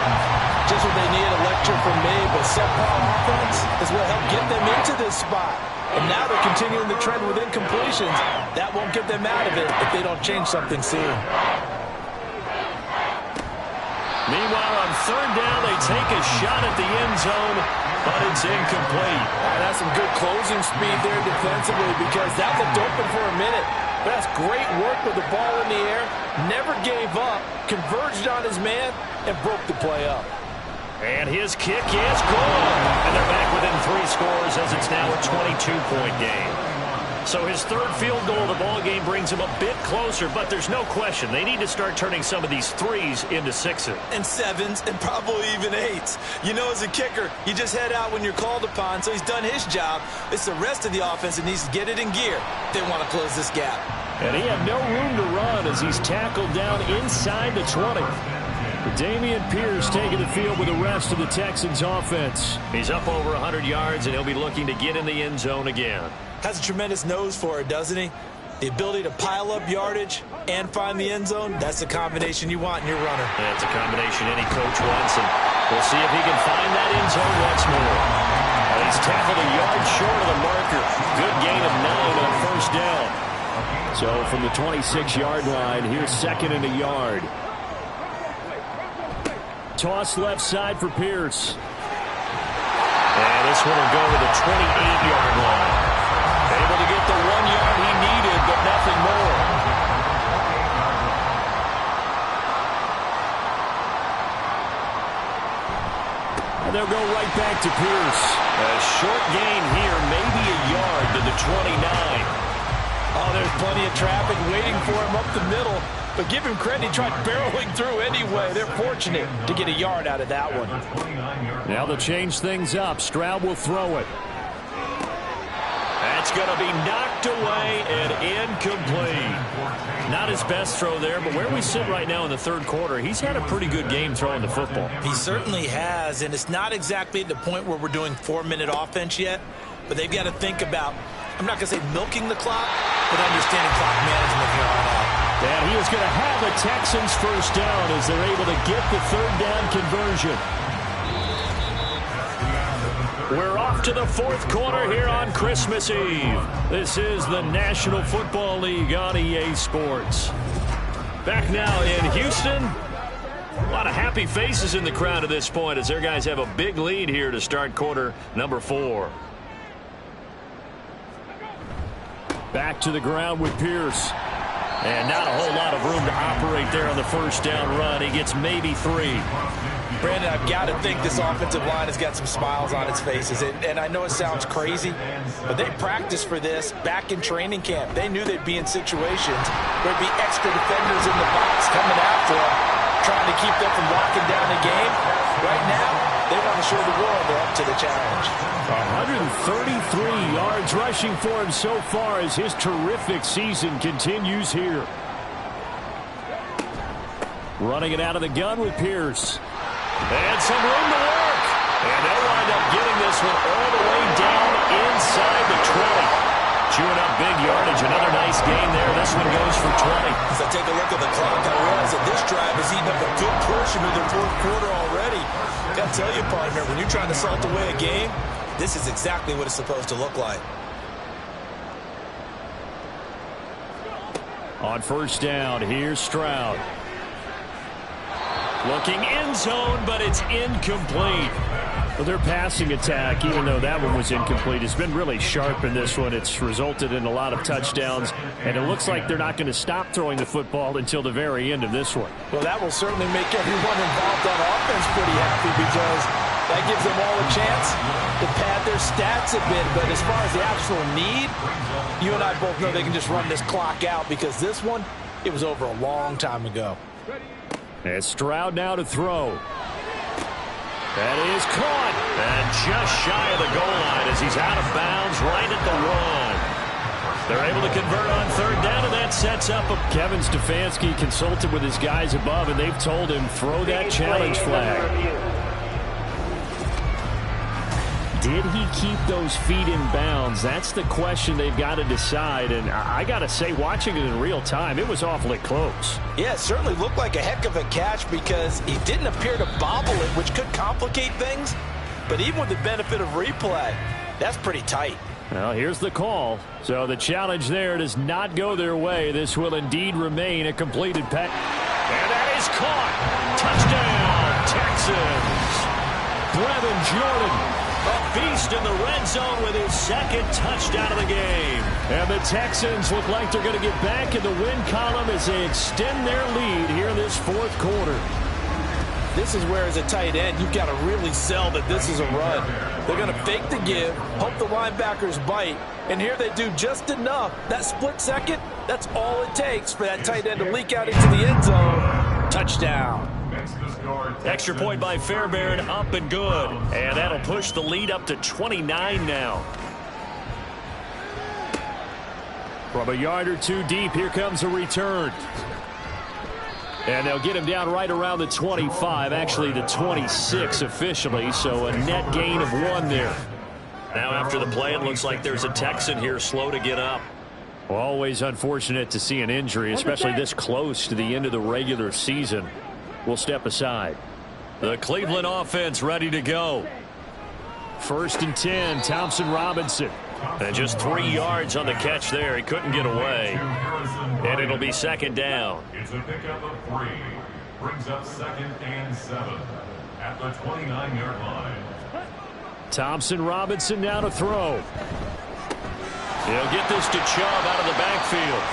Just what they need, a lecture from me, but subpar offense is what helped get them into this spot. And now they're continuing the trend with incompletions. That won't get them out of it if they don't change something soon. Meanwhile, on third down, they take a shot at the end zone, but it's incomplete. That's some good closing speed there defensively, because that looked open for a minute. But that's great work with the ball in the air. Never gave up, converged on his man, and broke the play up. And his kick is good. And they're back within 3 scores as it's now a 22-point game. So his third field goal of the ball game brings him a bit closer, but there's no question they need to start turning some of these 3s into 6s. And 7s, and probably even 8s. You know, as a kicker, you just head out when you're called upon, so he's done his job. It's the rest of the offense that needs to get it in gear if they want to close this gap. And he had no room to run as he's tackled down inside the 20. Dameon Pierce taking the field with the rest of the Texans offense. He's up over 100 yards, and he'll be looking to get in the end zone again. Has a tremendous nose for it, doesn't he? The ability to pile up yardage and find the end zone, that's the combination you want in your runner. That's a combination any coach wants, and we'll see if he can find that end zone once more. And he's tackled a yard short of the marker. Good gain of 9 on first down. So from the 26-yard line, here's 2nd and a yard. Toss left side for Pierce. And this one will go to the 28-yard line. Able to get the 1 yard he needed, but nothing more. And they'll go right back to Pierce. A short gain here, maybe a yard to the 29. Oh, there's plenty of traffic waiting for him up the middle. But give him credit, he tried barreling through anyway. They're fortunate to get a yard out of that one. Now they'll change things up. Stroud will throw it. That's going to be knocked away and incomplete. Not his best throw there, but where we sit right now in the third quarter, he's had a pretty good game throwing the football. He certainly has, and it's not exactly at the point where we're doing 4-minute offense yet, but they've got to think about, I'm not going to say milking the clock, but understanding clock management here on out. And he is going to have a Texans first down as they're able to get the third down conversion. We're off to the fourth quarter here on Christmas Eve. This is the National Football League on EA Sports. Back now in Houston. A lot of happy faces in the crowd at this point as their guys have a big lead here to start quarter number 4. Back to the ground with Pierce. And not a whole lot of room to operate there on the first down run. He gets maybe 3. Brandon, I've got to think this offensive line has got some smiles on its faces. And I know it sounds crazy, but they practiced for this back in training camp. They knew they'd be in situations where there'd be extra defenders in the box coming after them, trying to keep them from locking down the game. Right now, they want to show the world they're up to the challenge. 133 yards rushing for him so far as his terrific season continues here. Running it out of the gun with Pierce. And some room to work. And they'll wind up getting this one all the way down inside the 20. Chewing up big yardage. Another nice gain there. This one goes for 20. As I take a look at the clock, I realize that this drive has eaten up a good portion of the fourth quarter already. Got to tell you, partner, when you're trying to salt away a game, this is exactly what it's supposed to look like. On first down, here's Stroud. Looking end zone, but it's incomplete. Well, their passing attack, even though that one was incomplete, has been really sharp in this one. It's resulted in a lot of touchdowns, and it looks like they're not going to stop throwing the football until the very end of this one. Well, that will certainly make everyone involved on offense pretty happy because that gives them all a chance to pad their stats a bit. But as far as the actual need, you and I both know they can just run this clock out because this one, it was over a long time ago. And Stroud now to throw. That is caught. And just shy of the goal line as he's out of bounds right at the 1. They're able to convert on third down, and that sets up a... Kevin Stefanski consulted with his guys above, and they've told him, throw that challenge flag. Did he keep those feet in bounds? That's the question they've got to decide. And I got to say, watching it in real time, it was awfully close. Yeah, it certainly looked like a heck of a catch because he didn't appear to bobble it, which could complicate things. But even with the benefit of replay, that's pretty tight. Well, here's the call. So the challenge there does not go their way. This will indeed remain a completed pass. And that is caught. Touchdown, Texans. Brevin Jordan. A beast in the red zone with his second touchdown of the game. And the Texans look like they're going to get back in the win column as they extend their lead here in this fourth quarter. This is where, as a tight end, you've got to really sell that this is a run. They're going to fake the give, hope the linebackers bite, and here they do just enough. That split second, that's all it takes for that tight end to leak out into the end zone. Touchdown. Extra point by Fairbairn, up and good. And that'll push the lead up to 29 now. From a yard or two deep, here comes a return. And they'll get him down right around the 25, actually the 26 officially, so a net gain of 1 there. Now after the play, it looks like there's a Texan here slow to get up. Well, always unfortunate to see an injury, especially this close to the end of the regular season. We'll step aside. The Cleveland offense ready to go. 1st and 10, Thompson Robinson. And just 3 yards on the catch there. He couldn't get away. And it'll be 2nd down. It's a pickup of 3. Brings up 2nd and 7 at the 29-yard line. Thompson Robinson now to throw. He'll get this to Chubb out of the backfield.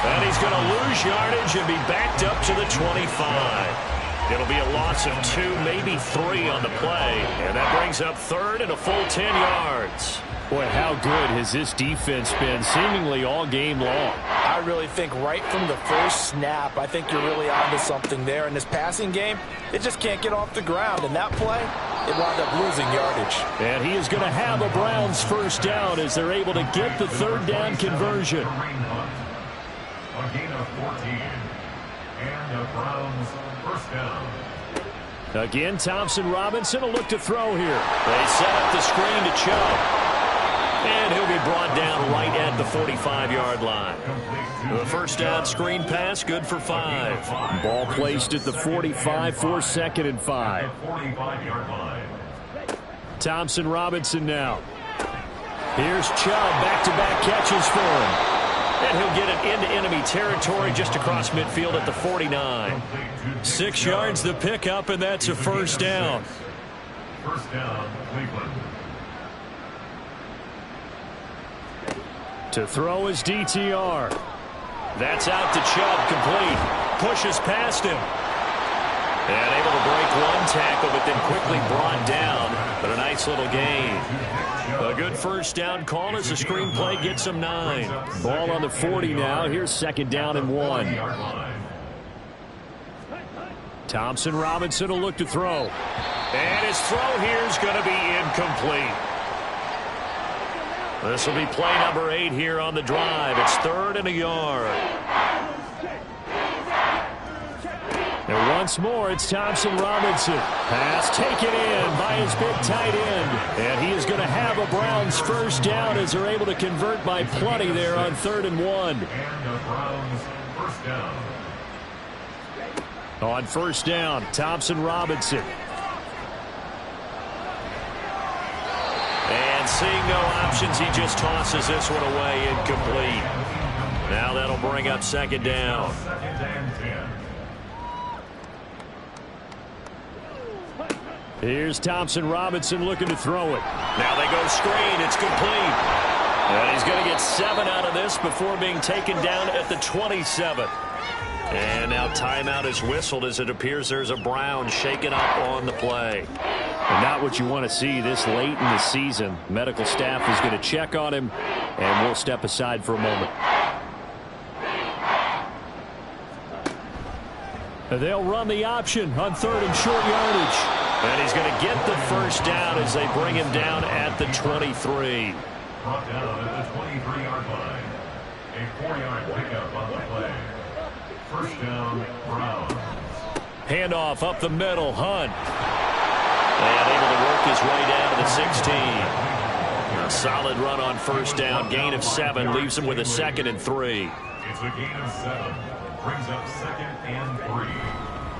And he's going to lose yardage and be backed up to the 25. It'll be a loss of 2, maybe 3 on the play. And that brings up 3rd and a full 10 yards. Boy, how good has this defense been seemingly all game long? I really think right from the first snap, I think you're really onto something there. In this passing game, it just can't get off the ground. And that play, it wound up losing yardage. And he is going to have a Browns 1st down as they're able to get the 3rd down conversion. A gain of 14. And the Browns 1st down. Again, Thompson Robinson will look to throw here. They set up the screen to Chubb. And he'll be brought down right at the 45-yard line. The 1st down screen pass, good for 5. Ball placed at the 45 for 2nd and 5. 45-yard line. Thompson Robinson now. Here's Chubb, back-to-back catches for him. And he'll get it into enemy territory just across midfield at the 49. 6 yards the pickup, and that's a 1st down. 1st down, Cleveland. To throw is DTR. That's out to Chubb, complete. Pushes past him. And able to break 1 tackle, but then quickly brought down. But a nice little gain. A good 1st down call as the screen play gets him 9. Ball on the 40 now. Here's 2nd down and 1. Thompson Robinson will look to throw. And his throw here is going to be incomplete. This will be play number 8 here on the drive. It's 3rd and a yard. And once more, it's Thompson Robinson. Pass taken in by his big tight end. And he is going to have a Browns first down as they're able to convert by plenty there on 3rd and 1. And the Browns first down. On first down, Thompson Robinson. And seeing no options, he just tosses this one away, incomplete. Now that'll bring up 2nd down. 2nd and 10. Here's Thompson Robinson looking to throw it. Now they go screen. It's complete. And he's going to get 7 out of this before being taken down at the 27. And now timeout is whistled as it appears there's a Brown shaken up on the play. And not what you want to see this late in the season. Medical staff is going to check on him, and we'll step aside for a moment. They'll run the option on 3rd and short yardage. And he's going to get the first down as they bring him down at the 23. Brought down at the 23-yard line. A 4-yard pickup on the play. First down, Browns. Handoff up the middle, Hunt. And able to work his way down to the 16. A solid run on first down. Gain of 7 leaves him with a 2nd and 3. It's a gain of 7. Brings up 2nd and 3.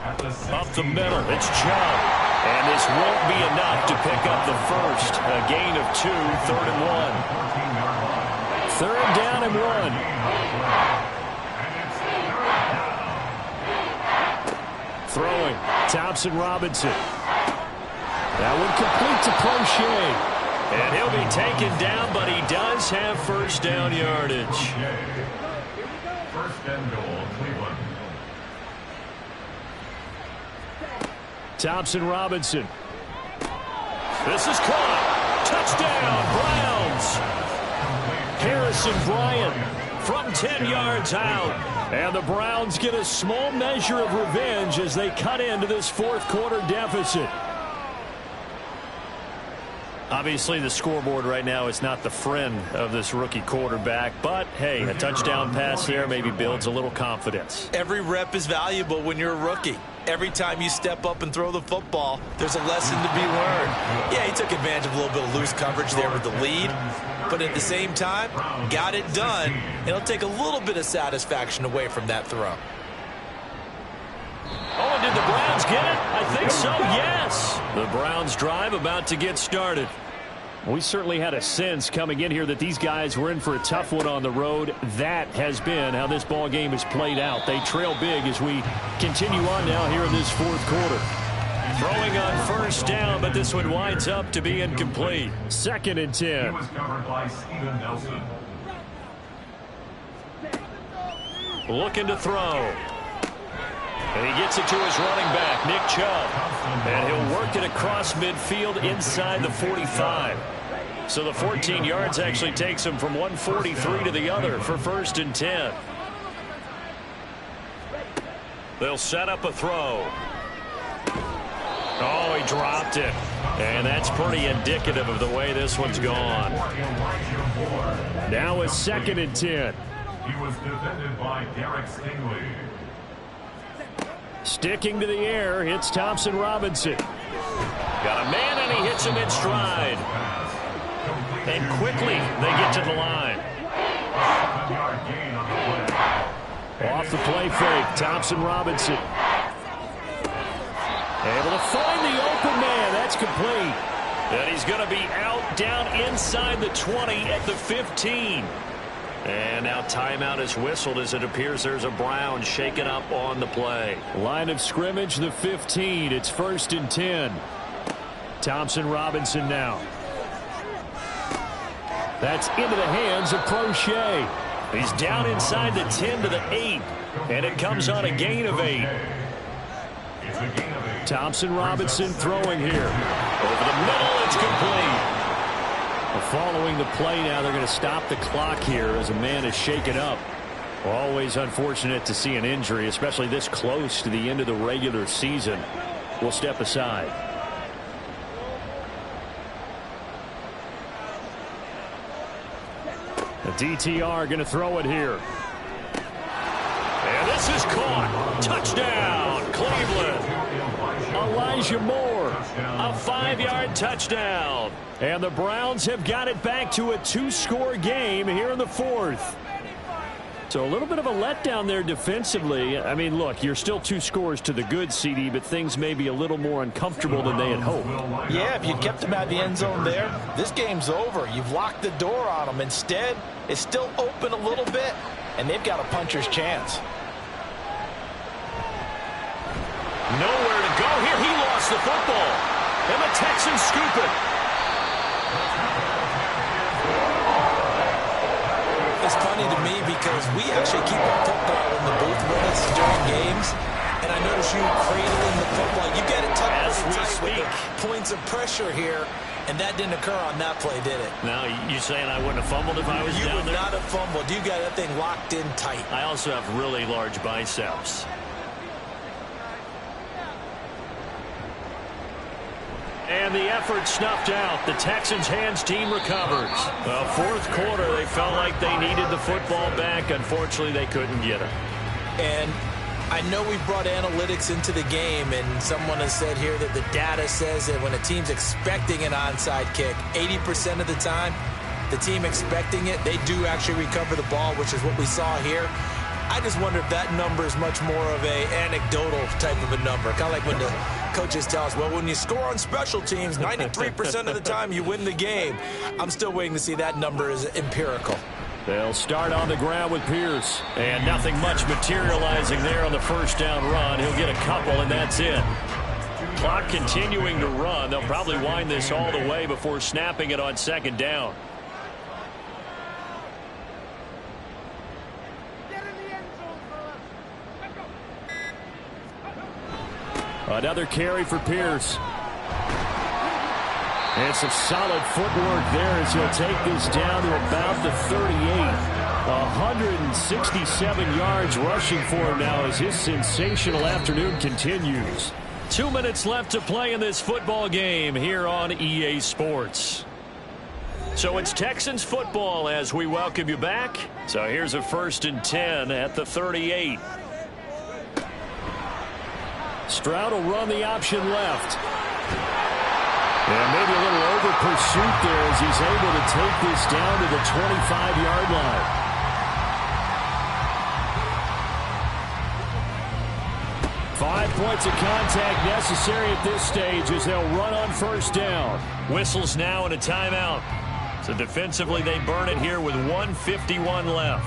At the 16. Up the middle, it's Chubb. And this won't be enough to pick up the first. A gain of 2, 3rd and 1. 14-yard line. 3rd down and 1. Throwing, Thompson Robinson. That one complete to Crochet. And he'll be taken down, but he does have first down yardage. First and goal, Cleveland. Thompson Robinson. This is caught. Touchdown, Browns. Harrison Bryant from 10 yards out. And the Browns get a small measure of revenge as they cut into this 4th quarter deficit. Obviously, the scoreboard right now is not the friend of this rookie quarterback. But, hey, a touchdown pass there maybe builds a little confidence. Every rep is valuable when you're a rookie. Every time you step up and throw the football, there's a lesson to be learned. Yeah, he took advantage of a little bit of loose coverage there with the lead. But at the same time, got it done. It'll take a little bit of satisfaction away from that throw. Oh, and did the Browns get it? I think so, yes. The Browns drive about to get started. We certainly had a sense coming in here that these guys were in for a tough one on the road. That has been how this ball game has played out. They trail big as we continue on now here in this 4th quarter. Throwing on first down, but this one winds up to be incomplete. 2nd and 10. He was covered by Steven Nelson. Looking to throw. And he gets it to his running back, Nick Chubb. And he'll work it across midfield inside the 45. So the 14 yards actually takes him from 143 to the other for 1st and 10. They'll set up a throw. Oh, he dropped it. And that's pretty indicative of the way this one's gone. Now it's 2nd and 10. He was defended by Derek Stingley. Sticking to the air, it's Thompson Robinson. Got a man, and he hits him in stride. And quickly, they get to the line. 7-yard gain on the play. Off the play fake, Thompson Robinson. Able to find the open man. That's complete. And he's going to be out down inside the 20 at the 15. And now timeout is whistled as it appears there's a Brown shaken up on the play. Line of scrimmage, the 15. It's 1st and 10. Thompson Robinson now. That's into the hands of Crochet. He's down inside the 10 to the 8. And it comes on a gain of 8. It's a gain of 8. Thompson Robinson throwing here. Over the middle, it's complete. Following the play now, they're going to stop the clock here as a man is shaken up. Always unfortunate to see an injury, especially this close to the end of the regular season. We'll step aside. The DTR going to throw it here. And this is caught. Touchdown, Cleveland. Elijah Moore, a 5-yard touchdown. And the Browns have got it back to a 2-score game here in the 4th. So a little bit of a letdown there defensively. I mean, look, you're still 2 scores to the good, CD, but things may be a little more uncomfortable than they had hoped. Yeah, if you kept them out of the end zone there, this game's over. You've locked the door on them. Instead, it's still open a little bit, and they've got a puncher's chance. Nowhere to go here. He lost the football. And the Texans scoop it. It's funny to me because we actually keep a football in the booth with us during games, and I notice you cradling the football. You get it tucked really tight with the points of pressure here, and that didn't occur on that play, did it? Now, you saying I wouldn't have fumbled if I was down there? You would not have fumbled. You got that thing locked in tight. I also have really large biceps. And the effort snuffed out. The Texans' hands team recovers. Well, 4th quarter, they felt like they needed the football back. Unfortunately, they couldn't get it. And I know we brought analytics into the game, and someone has said here that the data says that when a team's expecting an onside kick, 80% of the time, the team expecting it, they do actually recover the ball, which is what we saw here. I just wonder if that number is much more of a anecdotal type of a number. Kind of like when the coaches tell us, well, when you score on special teams, 93% of the time you win the game. I'm still waiting to see that number is empirical. They'll start on the ground with Pierce. And nothing much materializing there on the first down run. He'll get a couple, and that's it. Clock continuing to run. They'll probably wind this all the way before snapping it on 2nd down. Another carry for Pierce. And some solid footwork there as he'll take this down to about the 38. 167 yards rushing for him now as his sensational afternoon continues. 2 minutes left to play in this football game here on EA Sports. So it's Texans football as we welcome you back. So here's a 1st and 10 at the 38. Stroud will run the option left. And maybe a little over pursuit there as he's able to take this down to the 25-yard line. Five points of contact necessary at this stage as they'll run on 1st down. Whistles now and a timeout. So defensively they burn it here with 1:51 left.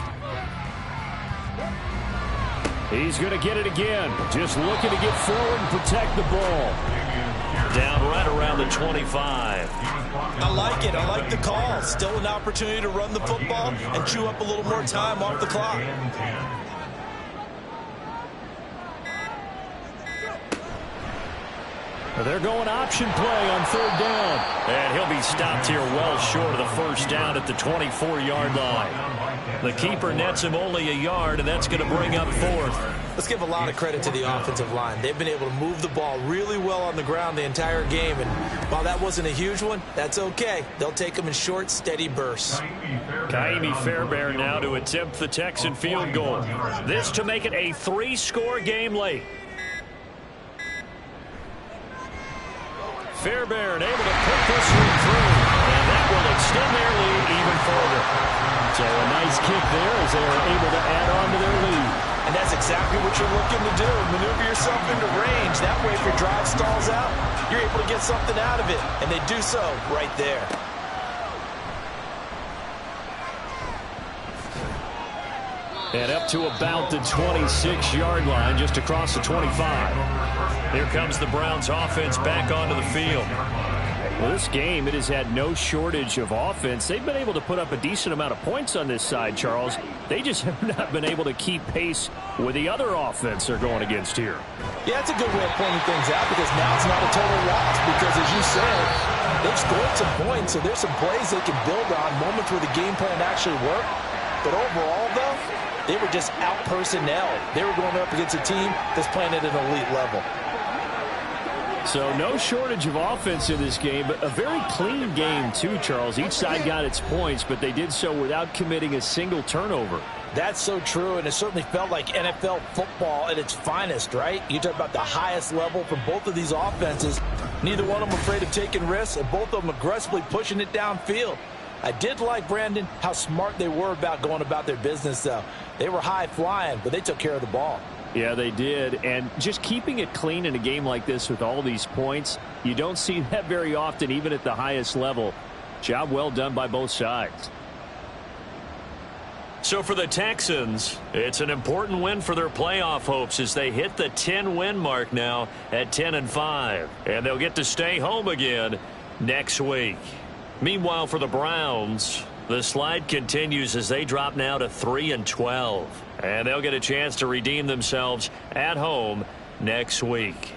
He's going to get it again. Just looking to get forward and protect the ball. Down right around the 25. I like it. I like the call. Still an opportunity to run the football and chew up a little more time off the clock. They're going option play on 3rd down. And he'll be stopped here well short of the 1st down at the 24-yard line. The keeper nets him only a yard, and that's going to bring up 4th. Let's give a lot of credit to the offensive line. They've been able to move the ball really well on the ground the entire game, and while that wasn't a huge one, that's okay. They'll take them in short, steady bursts. Kaimi Fairbairn now to attempt the Texan field goal. This to make it a 3-score game late. Fairbairn able to put this one through, and that will extend their lead even further. So a nice kick there as they are able to add on to their lead. And that's exactly what you're looking to do. Maneuver yourself into range. That way, if your drive stalls out, you're able to get something out of it. And they do so right there. And up to about the 26-yard line, just across the 25. Here comes the Browns offense back onto the field. Well, this game, it has had no shortage of offense. They've been able to put up a decent amount of points on this side, Charles. They just have not been able to keep pace with the other offense they're going against here. Yeah, it's a good way of pointing things out because now it's not a total loss because, as you said, they've scored some points, so there's some plays they can build on, moments where the game plan actually worked. But overall, though, They were just out-personnel. They were going up against a team that's playing at an elite level. So no shortage of offense in this game, but a very clean game too, Charles. Each side got its points, but they did so without committing a single turnover. That's so true, and it certainly felt like NFL football at its finest, right? You talk about the highest level from both of these offenses. Neither one of them afraid of taking risks, and both of them aggressively pushing it downfield. I did like, Brandon, how smart they were about going about their business, though. They were high-flying, but they took care of the ball. Yeah, they did, and just keeping it clean in a game like this with all these points, you don't see that very often, even at the highest level. Job well done by both sides. So for the Texans, it's an important win for their playoff hopes as they hit the 10-win mark now at 10-5. And they'll get to stay home again next week. Meanwhile, for the Browns, the slide continues as they drop now to 3-12. And they'll get a chance to redeem themselves at home next week.